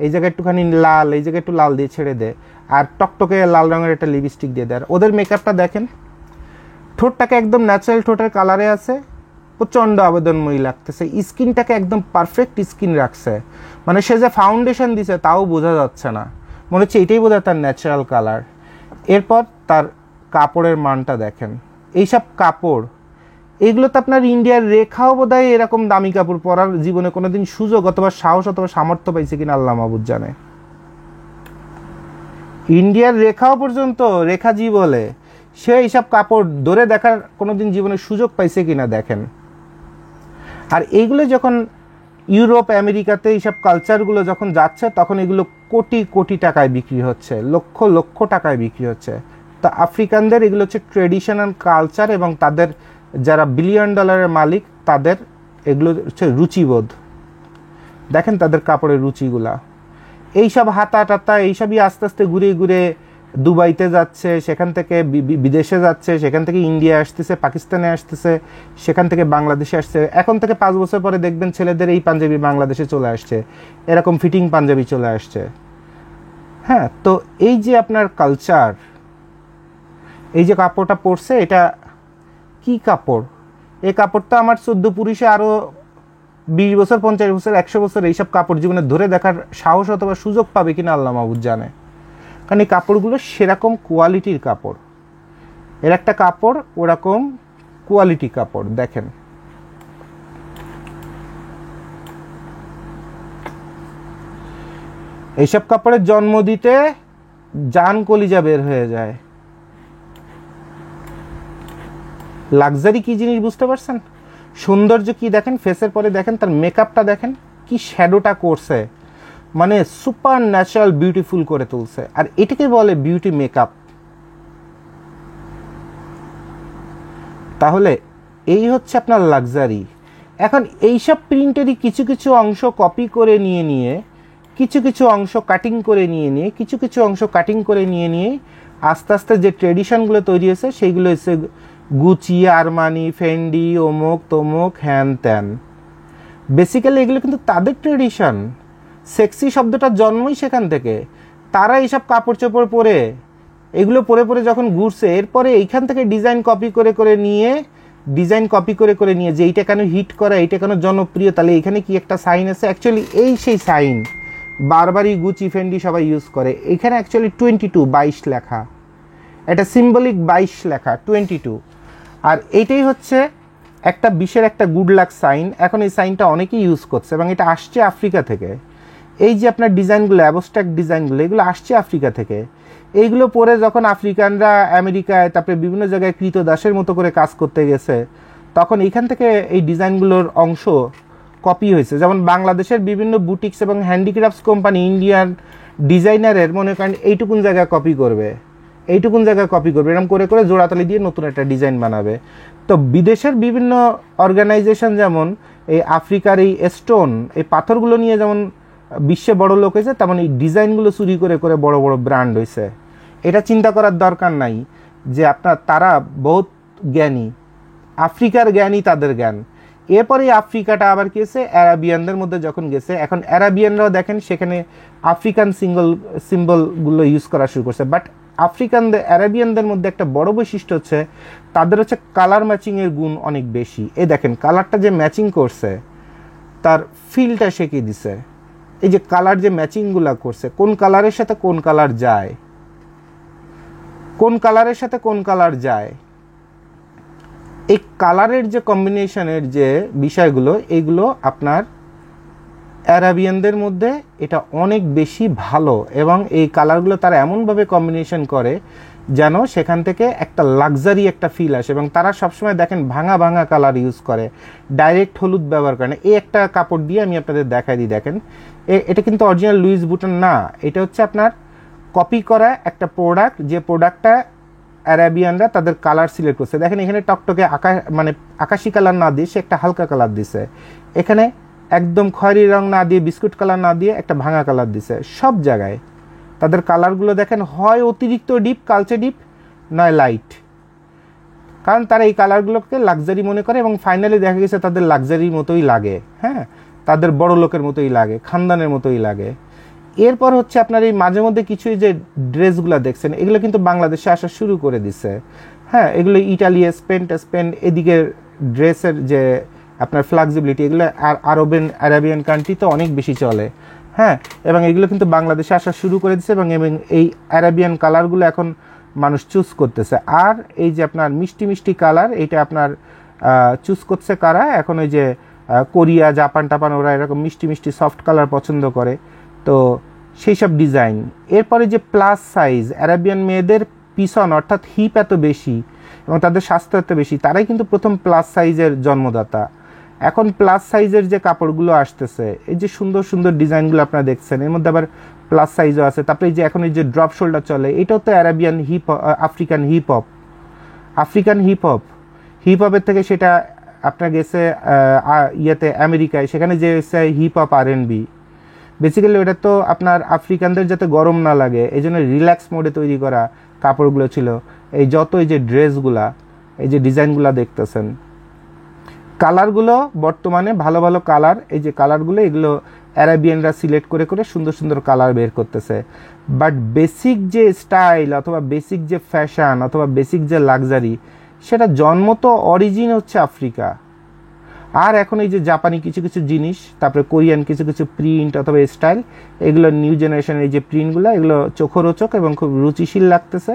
এই জায়গায় একটুখানি লাল, এই জায়গায় একটু লাল দিয়ে ছেড়ে দেয়, আর টকটকে লাল রঙের একটা লিপস্টিক দিয়ে দেয়। ওদের মেকআপটা দেখেন, ঠোঁটটাকে একদম ন্যাচারাল ঠোঁটের কালারে আছে, প্রচণ্ড আবেদনময়ী লাগতেছে, স্কিনটাকে একদম পারফেক্ট স্কিন রাখছে, মানে সে যে ফাউন্ডেশন দিছে তাও বোঝা যাচ্ছে না, মনে হচ্ছে এটাই বোধহয় তার ন্যাচারাল কালার। এরপর তার কাপড়ের মানটা দেখেন, এইসব কাপড়, এগুলো তো আপনার ইন্ডিয়ার রেখাও বোধহয় এরকম দামি কাপড় পরার জীবনে কোনোদিন সুযোগ অথবা সাহস অথবা সামর্থ্য পাইছে কিনা আল্লাহ মাহবুদ জানে। ইন্ডিয়ার রেখাও পর্যন্ত রেখাজি বলে, সে এইসব কাপড় ধরে দেখার কোনোদিন জীবনে সুযোগ পাইছে কিনা দেখেন। আর এইগুলো যখন ইউরোপ আমেরিকাতে এইসব কালচারগুলো যখন যাচ্ছে তখন এগুলো কোটি কোটি টাকায় বিক্রি হচ্ছে, লক্ষ লক্ষ টাকায় বিক্রি হচ্ছে। তো আফ্রিকানদের এগুলো হচ্ছে ট্রেডিশনাল কালচার, এবং তাদের যারা বিলিয়ন ডলারের মালিক তাদের এগুলো হচ্ছে রুচিবোধ। দেখেন তাদের কাপড়ের রুচিগুলা, এইসব হাতা টাতা এইসবই আস্তে আস্তে ঘুরে ঘুরে দুবাইতে যাচ্ছে, সেখান থেকে বিদেশে যাচ্ছে, সেখান থেকে ইন্ডিয়া আসতেছে, পাকিস্তানে আসতেছে, সেখান থেকে বাংলাদেশে আসছে। এখন থেকে 5 বছর পরে দেখবেন ছেলেদের এই পাঞ্জাবি বাংলাদেশে চলে আসছে, এরকম ফিটিং পাঞ্জাবি চলে আসছে। হ্যাঁ, তো এই যে আপনার কালচার, এই যে কাপড়টা পরছে এটা কি কাপড়? এই কাপড়টা আমার 14 পুরুষে আরও 20 বছর 50 বছর 100 বছর এইসব কাপড় জীবনে ধরে দেখার সাহস অথবা সুযোগ পাবে কিনা আল্লাহ মাহবুদ জানে। কারণ এই কাপড়গুলো সেরকম কোয়ালিটির কাপড়, এর একটা কাপড় ওরকম কোয়ালিটি কাপড়। দেখেন এইসব কাপড়ের জন্ম দিতে জান কলিজা বের হয়ে যায়। লাক্সারি কি জিনিস বুঝতে পারছেন? সৌন্দর্য কি দেখেন, ফেসের পরে দেখেন তার মেকআপটা দেখেন, কি শ্যাডোটা করছে, মানে সুপার ন্যাচারাল বিউটিফুল করে তুলছে। আর এটাকে বলে বিউটি মেকআপ। তাহলে এই হচ্ছে আপনার লাক্সারি। এখন এইসব প্রিন্টেরই কিছু কিছু অংশ কপি করে নিয়ে কিছু কিছু অংশ কাটিং করে নিয়ে কিছু কিছু অংশ কাটিং করে নিয়ে আস্তে আস্তে যে ট্রেডিশনগুলো তৈরি হয়েছে সেইগুলো হচ্ছে গুচি, আরমানি, ফেন্ডি, অমুক তমুক, হ্যান ত্যান। বেসিক্যালি এগুলো কিন্তু তাদের ট্রেডিশন। সেক্সি শব্দটার জন্মই সেখান থেকে। তারা এইসব কাপড় চোপড় পরে এগুলো পরে পরে যখন ঘুরছে, এরপরে এইখান থেকে ডিজাইন কপি করে নিয়ে যে এইটা কেন হিট করা, এইটা কেন জনপ্রিয়, তাহলে এখানে কি একটা সাইন আছে। অ্যাকচুয়ালি এই সেই সাইন বারবারই গুচি ফেন্ডি সবাই ইউজ করে। এখানে অ্যাকচুয়ালি 22 লেখা, এটা সিম্বলিক 22 লেখা 22। আর এইটাই হচ্ছে একটা বিশ্বের একটা গুড লাক সাইন। এখন এই সাইনটা অনেকেই ইউজ করছে এবং এটা আসছে আফ্রিকা থেকে। এই যে আপনার ডিজাইনগুলো, অ্যাবস্ট্রাক্ট ডিজাইনগুলো, এগুলো আসছে আফ্রিকা থেকে। এইগুলো পরে যখন আফ্রিকানরা আমেরিকায় তারপরে বিভিন্ন জায়গায় কৃতদাসের মতো করে কাজ করতে গেছে, তখন এইখান থেকে এই ডিজাইনগুলোর অংশ কপি হয়েছে। যেমন বাংলাদেশের বিভিন্ন বুটিক্স এবং হ্যান্ডিক্রাফটস কোম্পানি ইন্ডিয়ান ডিজাইনারের মনে করেন এইটুকুন জায়গায় কপি করবে, এরকম করে করে জোড়াতালি দিয়ে নতুন একটা ডিজাইন বানাবে। তো বিদেশের বিভিন্ন অর্গানাইজেশন যেমন এই আফ্রিকার এই স্টোন, এই পাথরগুলো নিয়ে যেমন বিশ্বে বড় লোক হয়েছে, তেমন এই ডিজাইনগুলো চুরি করে করে বড় বড় ব্র্যান্ড হয়েছে। এটা চিন্তা করার দরকার নাই যে তারা বহুত জ্ঞানী, আফ্রিকার জ্ঞানী তাদের জ্ঞান। এরপরে আফ্রিকাটা আবার কি হয়েছে, অ্যারাবিয়ানদের মধ্যে যখন গেছে, এখন অ্যারাবিয়ানরাও দেখেন সেখানে আফ্রিকান সিম্বলগুলো ইউজ করা শুরু করছে। বাট অ্যারাবিয়ানদের মধ্যে একটা বড় বৈশিষ্ট্য হচ্ছে তাদের হচ্ছে কালার ম্যাচিংয়ের গুণ অনেক বেশি। এই দেখেন কালারটা যে ম্যাচিং করছে তার ফিলটা শেখে দিছে। এই যে কালার যে ম্যাচিংগুলো করছে, কোন কালারের সাথে কোন কালার যায়, কোন কালারের সাথে কোন কালার যায়, এই কালারের যে কম্বিনেশনের যে বিষয়গুলো, এইগুলো আপনার অ্যারাবিয়ানদের মধ্যে এটা অনেক বেশি ভালো। এবং এই কালারগুলো তারা এমনভাবে কম্বিনেশন করে যেন সেখান থেকে একটা লাক্সারি একটা ফিল আসে। এবং তারা সবসময় দেখেন ভাঙা ভাঙা কালার ইউজ করে, ডাইরেক্ট হলুদ ব্যবহার করে না। এই একটা কাপড় দিয়ে আমি আপনাদের দেখাই দিই। দেখেন এটা কিন্তু অরিজিনাল লুইস বুটন না, এটা হচ্ছে আপনার কপি করা একটা প্রোডাক্ট, যে প্রোডাক্টটা অ্যারাবিয়ানরা তাদের কালার সিলেক্ট করছে। দেখেন এখানে টকটকে আকাশি কালার না দিয়ে সে একটা হালকা কালার দিছে, এখানে একদম খয়েরি রং না দিয়ে বিস্কুট কালার না দিয়ে একটা ভাঙা কালার দিছে। সব জায়গায় তাদের কালারগুলো দেখেন হয় অতিরিক্ত ডিপ, কালচে ডিপ, নয় লাইট। কারণ তারা এই কালারগুলোকে লাক্সারি মনে করে এবং ফাইনালি দেখা গেছে তাদের লাক্সারির মতোই লাগে। হ্যাঁ, তাদের বড় লোকের মতোই লাগে, খানদানের মতোই লাগে। এরপর হচ্ছে আপনার এই মাঝে মধ্যে কিছু যে ড্রেসগুলো দেখছেন, এগুলো কিন্তু বাংলাদেশে আসা শুরু করে দিছে। হ্যাঁ, এগুলো ইটালি, স্পেন এদিকের ড্রেসের যে আপনার ফ্লেক্সিবিলিটি, এগুলো আরবিয়ান কান্ট্রিতে অনেক বেশি চলে। হ্যাঁ, এবং এগুলো কিন্তু বাংলাদেশে আসা শুরু করে দিচ্ছে এবং এই আরবিয়ান কালারগুলো এখন মানুষ চুজ করতেছে। আর এই যে আপনার মিষ্টি মিষ্টি কালার, এটা আপনার চুজ করছে কারা? এখন ওই যে কোরিয়া, জাপান টাপান, ওরা এরকম মিষ্টি মিষ্টি সফট কালার পছন্দ করে, তো সেই সব ডিজাইন। এরপরে যে প্লাস সাইজ, অ্যারাবিয়ান মেয়েদের পিছন অর্থাৎ হিপ এত বেশি এবং তাদের স্বাস্থ্য এত বেশি, তারাই কিন্তু প্রথম প্লাস সাইজের জন্মদাতা। এখন প্লাস সাইজের যে কাপড়গুলো আসতেছে, এই যে সুন্দর সুন্দর ডিজাইনগুলো আপনারা দেখছেন, এর মধ্যে আবার প্লাস সাইজও আছে। তারপরে এই যে এখন এই যে ড্রপ শোল্ডার চলে, এটাও তো Arabian African hip hop. African hip হপের থেকে সেটা আপনার গেছে ইয়েতে আমেরিকায়, সেখানে যে হিপ হপ R&B। বেসিক্যালি ওটা তো আপনার আফ্রিকানদের যাতে গরম না লাগে এই জন্য রিল্যাক্স মোডে তৈরি করা কাপড়গুলো ছিল। এই যত এই যে ড্রেসগুলা, এই যে ডিজাইনগুলো দেখতেছেন, কালারগুলো বর্তমানে ভালো ভালো কালার, এই যে কালারগুলো, এগুলো অ্যারাবিয়ানরা সিলেক্ট করে করে সুন্দর সুন্দর কালার বের করতেছে। বাট বেসিক যে স্টাইল অথবা বেসিক যে ফ্যাশন অথবা বেসিক যে লাক্সারি, সেটা জন্মত অরিজিন হচ্ছে আফ্রিকা। আর এখন এই যে জাপানি কিছু কিছু জিনিস, তারপরে কোরিয়ান কিছু কিছু প্রিন্ট অথবা স্টাইল, এগুলো নিউ জেনারেশনের এই যে প্রিন্টগুলো, এগুলো চোখরোচক এবং খুব রুচিশীল লাগতেছে,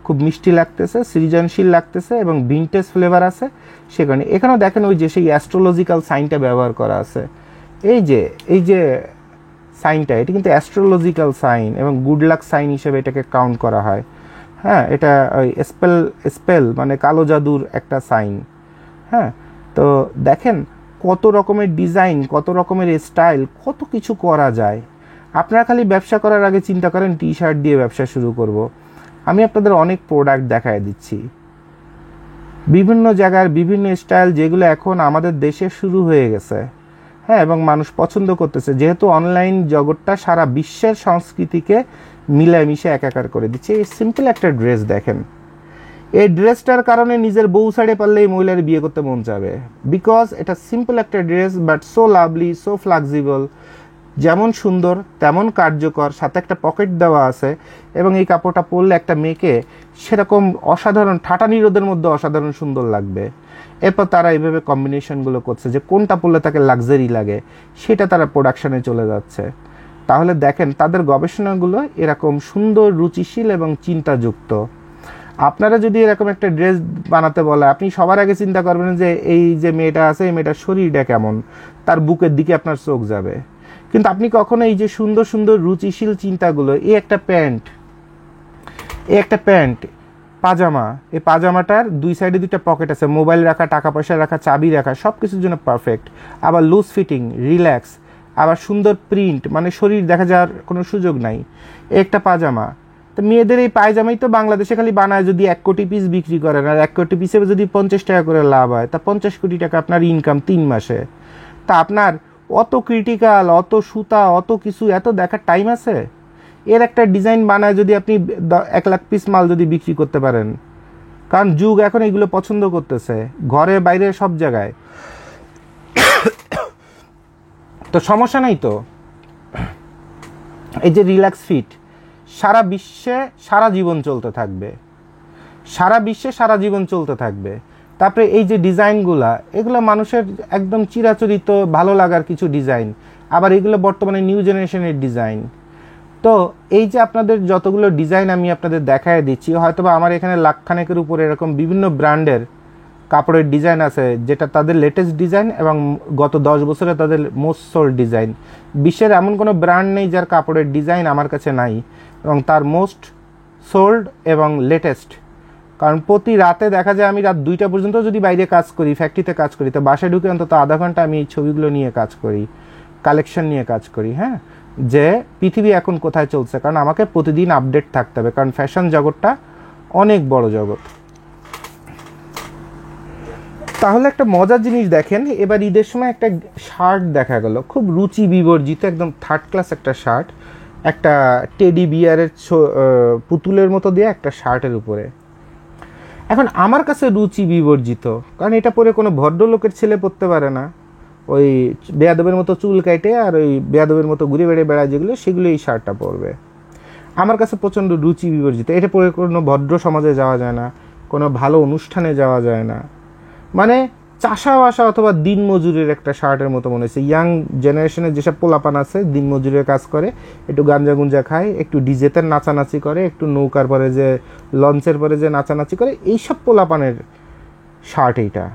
খুব মিষ্টি লাগতেছে, সৃজনশীল লাগতেছে এবং ভিনটেজ ফ্লেভার আছে। সে কারণে এখানেও দেখেন ওই যে সেই অ্যাস্ট্রোলজিক্যাল সাইনটা ব্যবহার করা আছে। এই যে সাইনটা, এটা কিন্তু অ্যাস্ট্রোলজিক্যাল সাইন এবং গুড লাক সাইন হিসেবে এটাকে কাউন্ট করা হয়। হ্যাঁ, এটা ওই স্পেল মানে কালো জাদুর একটা সাইন। হ্যাঁ, তো দেখেন কত রকমের ডিজাইন, কত রকমের স্টাইল, কত কিছু করা যায়। আপনারা খালি ব্যবসা করার আগে চিন্তা করেন টি শার্ট দিয়ে ব্যবসা শুরু করব। আমি আপনাদের অনেক প্রোডাক্ট দেখায় দিচ্ছি, বিভিন্ন জায়গার বিভিন্ন স্টাইল, যেগুলো এখন আমাদের দেশে শুরু হয়ে গেছে। হ্যাঁ, এবং মানুষ পছন্দ করতেছে, যেহেতু অনলাইন জগৎটা সারা বিশ্বের সংস্কৃতিকে মিলেমিশে একাকার করে দিচ্ছে। এই সিম্পল একটা ড্রেস দেখেন, এই ড্রেসটার কারণে নিজের বউ ছাড়ে পারলে এই মহিলার বিয়ে করতে মন যাবে, বিকজ এটা সিম্পল একটা dress but so lovely, so flexible, যেমন সুন্দর তেমন কার্যকর, সাথে একটা পকেট দেওয়া আছে এবং এই কাপড়টা পরলে একটা মেয়েকে সেরকম অসাধারণ ঠাটা নিরোধের মধ্যে অসাধারণ সুন্দর লাগবে। এরপর তারা এইভাবে কম্বিনেশনগুলো করছে যে কোনটা পরলে তাকে লাক্সারি লাগে, সেটা তারা প্রোডাকশানে চলে যাচ্ছে। তাহলে দেখেন তাদের গবেষণাগুলো এরকম সুন্দর, রুচিশীল এবং চিন্তাযুক্ত। আপনারা যদি এরকম একটা ড্রেস বানাতে বলে, আপনি সবার আগে চিন্তা করবেন যে এই যে মেয়েটা আছে, এই মেয়েটার শরীরটা কেমন, তার বুকের দিকে আপনার চোখ যাবে। কিন্তু আপনি কখনো এই যে সুন্দর সুন্দর রুচিশীল চিন্তাগুলো, এই একটা প্যান্ট, পাজামা, এই পাজামাটার দুই সাইডে দুইটা পকেট আছে, মোবাইল রাখা, টাকা পয়সা রাখা, চাবি রাখা, সব কিছুর জন্য পারফেক্ট। আবার লুজ ফিটিং, রিল্যাক্স, আবার সুন্দর প্রিন্ট, মানে শরীর দেখা যাওয়ার কোনো সুযোগ নাই, একটা পাজামা। তো মেয়েদের এই পায়জামাই তো বাংলাদেশে খালি বানায় যদি 1 কোটি পিস বিক্রি করেন, আর 1 কোটি পিসে যদি 50 টাকা করে লাভ হয়, তা 50 কোটি টাকা আপনার ইনকাম 3 মাসে। তা আপনার অত ক্রিটিক্যাল, অত সুতা, অত কিছু এত দেখার টাইম আছে? এর একটা ডিজাইন বানায় যদি আপনি 1 লাখ পিস মাল যদি বিক্রি করতে পারেন, কারণ যুগ এখন এগুলো পছন্দ করতেছে, ঘরে বাইরে সব জায়গায়, তো সমস্যা নাই তো। এই যে রিল্যাক্স ফিট সারা বিশ্বে সারা জীবন চলতে থাকবে, সারা বিশ্বে সারা জীবন চলতে থাকবে। তারপরে এই যে ডিজাইনগুলা, এগুলো মানুষের একদম চিরাচরিত ভালো লাগার কিছু ডিজাইন, আবার এগুলো বর্তমানে নিউ জেনারেশনের ডিজাইন। তো এই যে আপনাদের যতগুলো ডিজাইন আমি আপনাদের দেখায় দিচ্ছি, হয়তোবা আমার এখানে লাখখানেকের উপরে এরকম বিভিন্ন ব্র্যান্ডের কাপড়ের ডিজাইন আছে, যেটা তাদের লেটেস্ট ডিজাইন এবং গত 10 বছরে তাদের মোস্ট সোল্ড ডিজাইন। বিশ্বের এমন কোনো ব্র্যান্ড নেই যার কাপড়ের ডিজাইন আমার কাছে নাই এবং তার মোস্ট সোল্ড এবং লেটেস্ট। কারণ প্রতি রাতে দেখা যায় আমি রাত 2টা পর্যন্ত যদি বাইরে কাজ করি, ফ্যাক্টরিতে কাজ করি, তো বাসায় ঢুকে অন্তত আধা ঘন্টা আমি এই ছবিগুলো নিয়ে কাজ করি, কালেকশন নিয়ে কাজ করি। হ্যাঁ, যে পৃথিবী এখন কোথায় চলছে, কারণ আমাকে প্রতিদিন আপডেট থাকতে হবে, কারণ ফ্যাশন জগৎটা অনেক বড় জগৎ। তাহলে একটা মজার জিনিস দেখেন, এবার ঈদের সময় একটা শার্ট দেখা গেল, খুব রুচি বিবর্জিত, একদম থার্ড ক্লাস একটা শার্ট, একটা টেডি বিয়ারের পুতুলের মতো দিয়ে একটা শার্টের উপরে। এখন আমার কাছে রুচি বিবর্জিত, কারণ এটা পরে কোনো ভদ্রলোকের ছেলে পরতে পারে না, ওই বেয়াদবের মতো চুল কাটে আর ওই বেয়াদবের মতো ঘুরে বেড়ায় যেগুলো, সেগুলো এই শার্টটা পরবে। আমার কাছে প্রচণ্ড রুচি বিবর্জিত, এটা পরে কোনো ভদ্র সমাজে যাওয়া যায় না, কোনো ভালো অনুষ্ঠানে যাওয়া যায় না। মানে চাষাবাসা অথবা দিনমজুরের একটা শার্টের মতো মনে হচ্ছে। ইয়াং জেনারেশনের যেসব পোলাপান আছে দিনমজুরের কাজ করে, একটু গাঞ্জা গুঞ্জা খায়, একটু ডিজেতে নাচানাচি করে, একটু নৌকার পরে যে লঞ্চের পরে যে নাচানাচি করে, এইসব পোলাপানের শার্ট এইটা।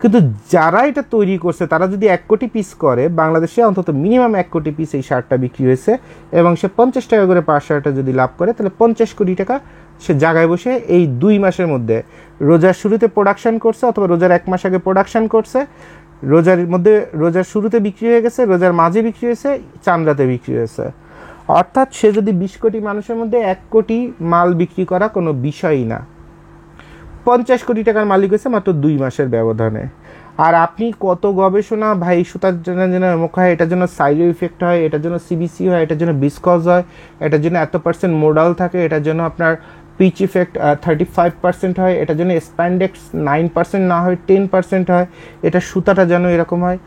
কিন্তু যারা এটা তৈরি করছে তারা যদি 1 কোটি পিস করে, বাংলাদেশে অন্তত মিনিমাম 1 কোটি পিস এই শার্টটা বিক্রি হয়েছে, এবং সে 50 টাকা করে পার শার্টে যদি লাভ করে, তাহলে 50 কোটি টাকা সে জায়গায় বসে এই 2 মাসের মধ্যে, রোজার শুরুতে প্রোডাকশন করছে অথবা রোজার 1 মাস আগে প্রোডাকশন করছে, রোজার শুরুতে বিক্রি হয়ে গেছে, রোজার মাঝে বিক্রি হয়েছে, চাঁদরাতে বিক্রি হয়েছে। অর্থাৎ সে যদি 20 কোটি মানুষের মধ্যে 1 কোটি মাল বিক্রি করা কোনো বিষয়ই না, 50 কোটি টাকার মালিক হয়েছে মাত্র 2 মাসের ব্যবধানে। আর আপনি কত গবেষণা ভাই, সুতার জন্য অমুক হয়, এটার জন্য সাইডো ইফেক্ট হয়, এটার জন্য সিবিসি হয়, এটার জন্য বিসকজ হয়, এটার জন্য এত% মোডাল থাকে, এটার জন্য আপনার পিচ ইফেক্ট 35% হয়, এটার জন্য স্প্যান্ডেক্স 9% না হয় 10% হয়, এটা সুতাটা যেন এরকম হয়।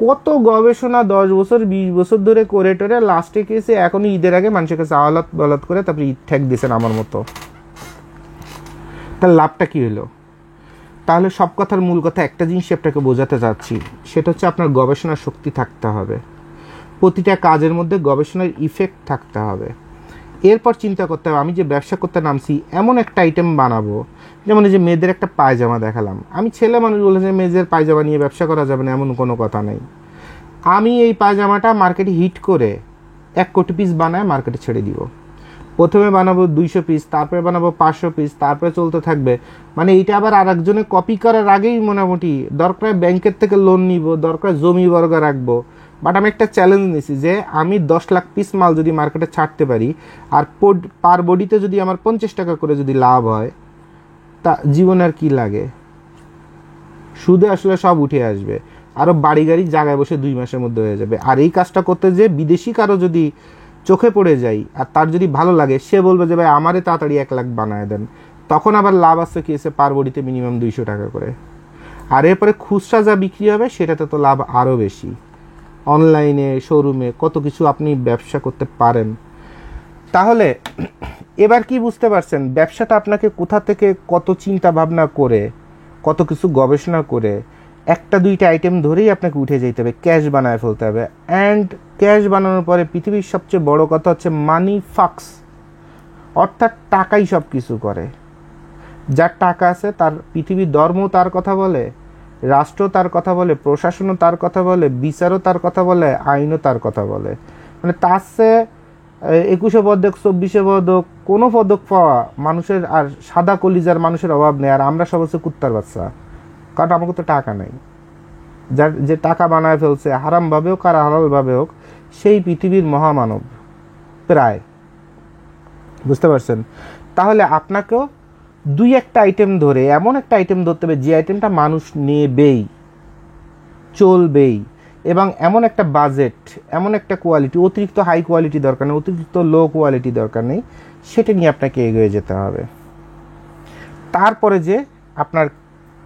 কত গবেষণা 10 বছর 20 বছর ধরে করে টোরে লাস্টে কেসে এখনই ঈদের আগে মানুষের কাছে আওয়ালাত বলাত করে তারপরে ঈদ ঠেক দিয়েছেন আমার মতো। তার লাভটা কী হলো? তাহলে সব কথার মূল কথা একটা জিনিস আপনাকে বোঝাতে চাচ্ছি, সেটা হচ্ছে আপনার গবেষণার শক্তি থাকতে হবে, প্রতিটা কাজের মধ্যে গবেষণার ইফেক্ট থাকতে হবে। এরপর চিন্তা করতে হবে আমি যে ব্যবসা করতে নামছি এমন একটা আইটেম বানাবো, যেমন এই যে মেয়েদের একটা পায়জামা দেখালাম, আমি ছেলে মানুষ বলেছে মেয়েদের পায়জামা নিয়ে ব্যবসা করা যাবে না এমন কোনো কথা নেই। আমি এই পায়জামাটা মার্কেটে হিট করে 1 কোটি পিস বানায় মার্কেটে ছেড়ে দিব। প্রথমে বানাবো 200 পিস, তারপরে বানাবো 500 পিস, তারপরে চলতে থাকবে। মানে এইটা আবার আরেকজনে কপি করার আগেই মোটামুটি দরকার ব্যাংকের থেকে লোন নিব, দরকার জমি বর্গা রাখবো। বাট আমি একটা চ্যালেঞ্জ নিছি যে আমি 10 লাখ পিস মাল যদি মার্কেটে ছাড়তে পারি আর পার বডিতে যদি আমার 50 টাকা করে যদি লাভ হয়, তা জীবন আর কি লাগে? সুদে আসলে সব উঠে আসবে, আরও বাড়ি গাড়ি জায়গায় বসে 2 মাসের মধ্যে হয়ে যাবে। আর এই কাজটা করতে যে বিদেশি কারো যদি চোখে পড়ে যাই আর তার যদি ভালো লাগে, সে বলবে যে ভাই আমারে তাড়াতাড়ি 1 লাখ বানায় দেন, তখন আবার লাভ আসছে কি এসে পার বডিতে মিনিমাম 200 টাকা করে। আর এরপরে খুচরা যা বিক্রি হবে সেটাতে তো লাভ আরও বেশি। অনলাইনে শোরুমে কত কিছু আপনি ব্যবসা করতে পারেন। তাহলে এবার কি বুঝতে পারছেন ব্যবসাটা আপনাকে কোথা থেকে কত চিন্তা ভাবনা করে, কত কিছু গবেষণা করে, একটা দুইটা আইটেম ধরেই আপনাকে উঠে যেতে হবে, ক্যাশ বানায় ফেলতে হবে। অ্যান্ড ক্যাশ বানানোর পরে পৃথিবীর সবচেয়ে বড় কথা হচ্ছে মানি ফাক্স, অর্থাৎ টাকাই সব কিছু করে। যার টাকা আছে তার পৃথিবীর ধর্ম তার কথা বলে, রাষ্ট্র তার কথা বলে, প্রশাসনও তার কথা বলে, বিচারও তার কথা বলে, আইনও তার কথা বলে। মানে তার চেয়ে 21 পদক 24 পদক কোনো পদক পাওয়া মানুষের আর সাদা কলিজার মানুষের অভাব নেই। আর আমরা সব হচ্ছে কুত্তার বাচ্চা, কারণ আমাকে তো টাকা নেই। যার যে টাকা বানায় ফেলছে হারামভাবে হোক আর হালালভাবে হোক, সেই পৃথিবীর মহামানব প্রায়। বুঝতে পারছেন? তাহলে আপনাকেও 2-1টা আইটেম ধরে, এমন একটা আইটেম ধরতে হবে যে আইটেমটা মানুষ নেবেই, চলবেই, এবং এমন একটা বাজেট, এমন একটা কোয়ালিটি, অতিরিক্ত হাই কোয়ালিটি দরকার নেই, অতিরিক্ত লো কোয়ালিটি দরকার নেই, সেটা নিয়ে আপনাকে এগিয়ে যেতে হবে। তারপরে যে আপনার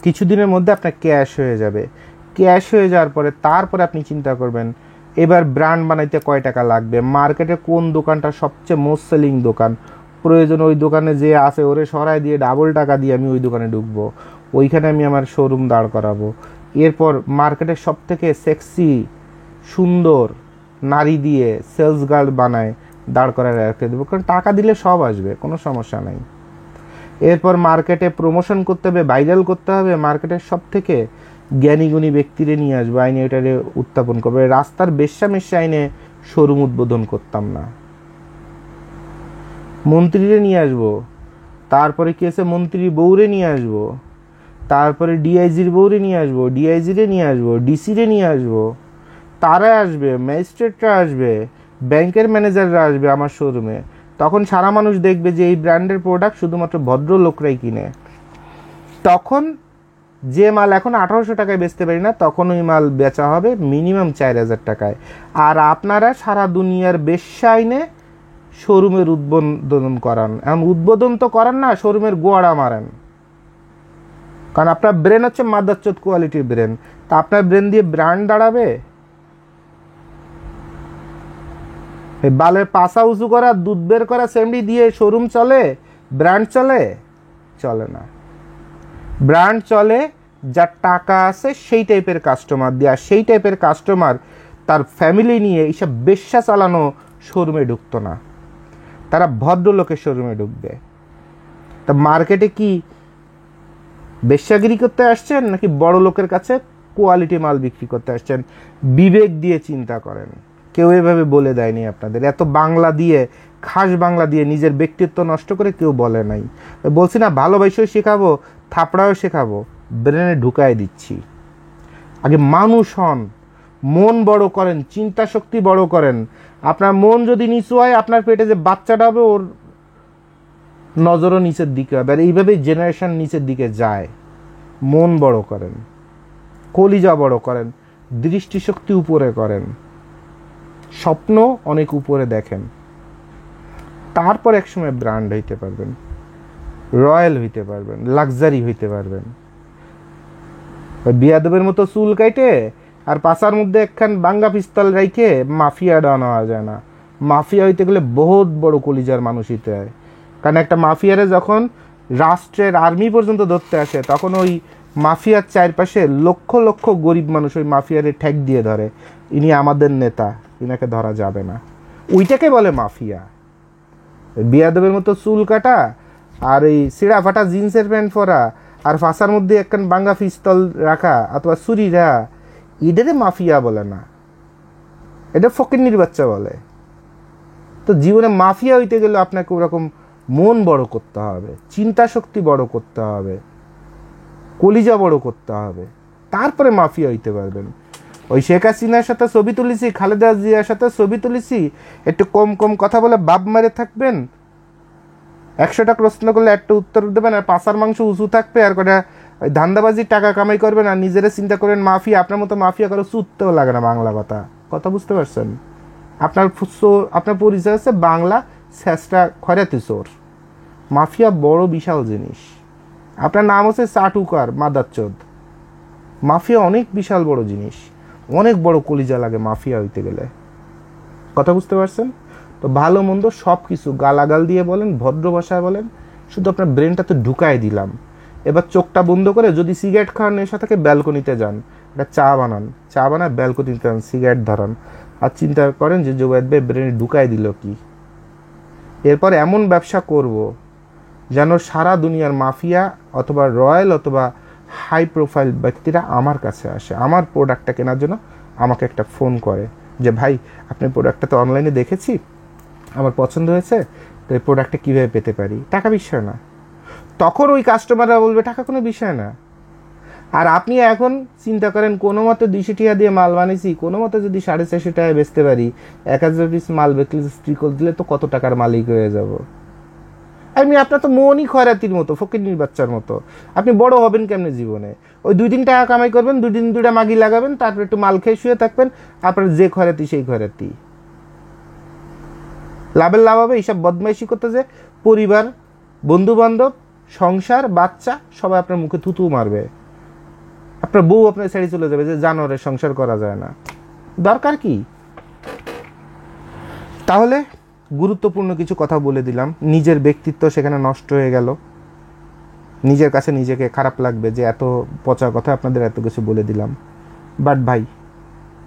কিছুদিনের মধ্যে আপনার ক্যাশ হয়ে যাবে, ক্যাশ হয়ে যাওয়ার পরে তারপরে আপনি চিন্তা করবেন এবার ব্র্যান্ড বানাইতে কয় টাকা লাগবে, মার্কেটে কোন দোকানটা সবচেয়ে মোস্ট সেলিং দোকান, প্রয়োজন ওই দোকানে যে আছে ওরে সরাই দিয়ে ডাবল টাকা দিয়ে আমি ওই দোকানে ঢুকবো, ওইখানে আমি আমার শোরুম দাঁড় করাবো। এরপর মার্কেটের সব থেকে সেক্সি সুন্দর নারী দিয়ে সেলস গার্ল বানায় দাঁড় করায় রেখে দেবো, কারণ টাকা দিলে সব আসবে, কোনো সমস্যা নাই। এরপর মার্কেটে প্রমোশন করতে হবে, ভাইরাল করতে হবে, মার্কেটের সব থেকে জ্ঞানীগুণী ব্যক্তিরে নিয়ে আসবো, আইনে এটারে উত্থাপন করবে। রাস্তার বেশ্যা মেশ্যা আইনে শোরুম উদ্বোধন করতাম না, মন্ত্রীরে নিয়ে আসবো, তারপরে কি আছে মন্ত্রীর বউরে নিয়ে আসবো, তারপরে ডিআইজির বউরে নিয়ে আসবো, ডিআইজিরে নিয়ে আসবো, ডিসিরে নিয়ে আসবো, তারা আসবে, ম্যাজিস্ট্রেটরা আসবে, ব্যাংকের ম্যানেজাররা আসবে আমার শোরুমে। তখন সারা মানুষ দেখবে যে এই ব্র্যান্ডের প্রোডাক্ট শুধুমাত্র ভদ্র লোকরাই কিনে। তখন যে মাল এখন 1800 টাকায় বেচতে পারি না, তখন ওই মাল বেচা হবে মিনিমাম 4000 টাকায়। আর আপনারা সারা দুনিয়ার বেশ্যা আইনে শোরুমের উদ্বোধন করান, এমন উদ্বোধন তো করান না, শোরুমের গোয়াড়া মারেন। কারণ আপনার ব্রেন হচ্ছে মাদারচোদ কোয়ালিটির ব্রেন, তা আপনার ব্রেন দিয়ে ব্র্যান্ড দাঁড়াবে? এই বালের পাশা উঁচু করা, দুধ বের করা সেমডি দিয়ে শোরুম চলে? ব্র্যান্ড চলে? চলে না। ব্র্যান্ড চলে যার টাকা আছে সেই টাইপের কাস্টমার দিয়ে, আর সেই টাইপের কাস্টমার তার ফ্যামিলি নিয়ে এইসব বেশ্যা চালানো শোরুমে ঢুকতো না, তারা ভদ্রলোকের শোরুমে ঢুকবে। তা মার্কেটে কি বেশ্যাগিরি করতে আসছেন নাকি বড় লোকের কাছে কোয়ালিটি মাল বিক্রি করতে আসছেন? বিবেক দিয়ে চিন্তা করেন। কেউ এভাবে বলে দেয়নি আপনাদের। এত বাংলা দিয়ে, খাস বাংলা দিয়ে নিজের ব্যক্তিত্ব নষ্ট করে কেউ বলে নাই। বলছি না ভালোবাসাও শেখাবো, থাপড়াও শেখাবো, ব্রেনে ঢুকায় দিচ্ছি। আগে মানুষ হন, মন বড় করেন, চিন্তা শক্তি বড় করেন। আপনার মন যদি নিচু হয়, আপনার পেটে যে বাচ্চাটা হবে ওর নজরও নিচের দিকে হবে। আর এইভাবেই জেনারেশন নিচের দিকে যায়। মন বড় করেন, কলিজা বড় করেন, দৃষ্টিশক্তি উপরে করেন, স্বপ্ন অনেক উপরে দেখেন। তারপর একসময় ব্র্যান্ড হইতে পারবেন, রয়্যাল হইতে পারবেন, লাক্সারি হইতে পারবেন। বিয়াদবের মতো চুল কাইটে আর পাশার মধ্যে একখান বাঙ্গা পিস্তল রাইখে মাফিয়া ডান হওয়া যায় না। মাফিয়া হইতে গেলে বহুত বড় কলিজার মানুষ হইতে হয়। কারণ একটা মাফিয়ারে যখন রাষ্ট্রের আর্মি পর্যন্ত ধরতে আসে, তখন ওই মাফিয়ার চারপাশে লক্ষ লক্ষ গরিব মানুষ ওই মাফিয়ারে ঠ্যাক দিয়ে ধরে, ইনি আমাদের নেতা, ইনাকে ধরা যাবে না। ওইটাকে বলে মাফিয়া। বিয়াদবের মতো চুল কাটা আর এই সিঁড়া ফাটা জিন্সের প্যান্ট পরা আর ফাঁসার মধ্যে একখান বাঙ্গা পিস্তল রাখা অথবা ছুরিরা, এটারে মাফিয়া বলে না, এটা ফকিন্নির বাচ্চা বলে। তো জীবনে মাফিয়া হইতে গেলে আপনাকে ওরকম মন বড় করতে হবে, চিন্তা শক্তি বড় করতে হবে, কলিজা বড় করতে হবে, তারপরে মাফিয়া হইতে পারবেন। ওই শেখ হাসিনার সাথে ছবি তুলেছি, খালেদা জিয়ার সাথে ছবি তুলেছি, একটু কম কম কথা বলে বাপ মারে থাকবেন, 100টা প্রশ্ন করলে একটা উত্তর দেবেন, আর পাছার মাংস উঁচু থাকবে, আর কটা ওই ধান্দাবাজি টাকা কামাই করবেন, আর নিজেরা চিন্তা করবেন মাফিয়া। আপনার মতো মাফিয়া করে চুততেও লাগে না। বাংলা কথা বুঝতে পারছেন? আপনার পরিচয় হচ্ছে বাংলা শেষটা খয়রাতি চোর। মাফিয়া বড় বিশাল জিনিস। আপনার নাম হচ্ছে চাটুকার মাদারচোদ। মাফিয়া অনেক বিশাল বড় জিনিস, অনেক বড় কলিজা লাগে মাফিয়া হইতে গেলে। কথা বুঝতে পারছেন? তো ভালো মন্দ সব কিছু গালাগাল দিয়ে বলেন, ভদ্র ভাষায় বলেন, শুধু আপনার ব্রেনটা তো ঢুকাই দিলাম। এবার চোখটা বন্ধ করে যদি সিগারেট খাওয়ার নেশা থাকে, ব্যালকনিতে যান, একটা চা বানায় ব্যালকনিতে যান, সিগারেট ধরান, আর চিন্তা করেন যে জুবায়েদ ভাই ব্রেনে ঢুকাই দিল কি। এরপর এমন ব্যবসা করব যেন সারা দুনিয়ার মাফিয়া অথবা রয়্যাল অথবা হাই প্রোফাইল ব্যক্তিরা আমার কাছে আসে, আমার প্রোডাক্টটা কেনার জন্য আমাকে একটা ফোন করে যে ভাই আপনার প্রোডাক্টটা তো অনলাইনে দেখেছি, আমার পছন্দ হয়েছে, তো এই প্রোডাক্টটা কীভাবে পেতে পারি? টাকা বিষয় না। তখন ওই কাস্টমাররা বলবে টাকা কোনো বিষয় না। আর আপনি এখন চিন্তা করেন কোনো মতে 200 টাকা দিয়ে মাল বানিয়েছি, কোনো মতে যদি 450 টাকায় বেচতে পারি, 1000 পিস মাল বেচলে স্ত্রীকল দিলে তো কত টাকার মালিক হয়ে যাব। আপনার তো মনই খয়রাতির মতো, ফকিন্নির বাচ্চার মতো। আপনি বড় হবেন কেমনে জীবনে? ওই 2-3 টাকা কামাই করবেন, 2 দিন 2টা মাগি লাগাবেন, তারপর একটু মাল খেয়ে শুয়ে থাকবেন, আপনার যে খয়রাতি সেই খয়রাতি। লাভের লাভ হবে এইসব বদমাইশি করতে, যে পরিবার, বন্ধু বান্ধব, সংসার, বাচ্চা সবাই আপনার মুখে থুতু মারবে, আপনার বউ আপনার ছেড়ে চলে যাবে যে জানোরে সংসার করা যায় না। দরকার কি? তাহলে গুরুত্বপূর্ণ কিছু কথা বলে দিলাম, নিজের ব্যক্তিত্ব সেখানে নষ্ট হয়ে গেল। নিজের কাছে নিজেকে খারাপ লাগবে যে এত পচা কথা আপনাদের এত কিছু বলে দিলাম। বাট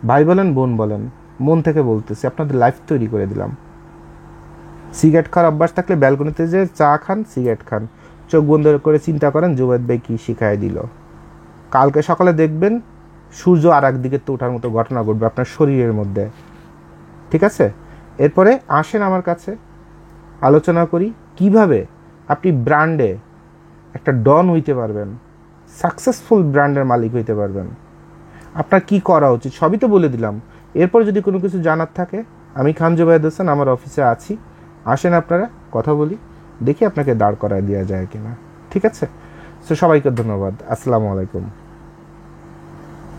ভাই বলেন, বোন বলেন, মন থেকে বলতেছি, আপনাদের লাইফ তৈরি করে দিলাম। সিগারেট খাওয়ার অভ্যাস থাকলে ব্যালকনিতে যে চা খান, সিগারেট খান, চোখ বন্ধ করে চিন্তা করেন জুবায়েদ ভাই কী শিখাই দিল। কালকে সকালে দেখবেন সূর্য আর একদিকে তো ওঠার মতো ঘটনা ঘটবে আপনার শরীরের মধ্যে। ঠিক আছে? এরপরে আসেন আমার কাছে, আলোচনা করি কিভাবে আপনি ব্র্যান্ডে একটা ডন হইতে পারবেন, সাকসেসফুল ব্র্যান্ডের মালিক হইতে পারবেন। আপনার কি করা উচিত সবই তো বলে দিলাম। এরপর যদি কোনো কিছু জানার থাকে, আমি খান জুবায়েদ হোসেন আমার অফিসে আছি, আসেন আপনারা কথা বলি, দেখি আপনাকে দাঁড় করায় দেওয়া যায় কিনা। ঠিক আছে? সো সবাইকে ধন্যবাদ। আসসালামু আলাইকুম।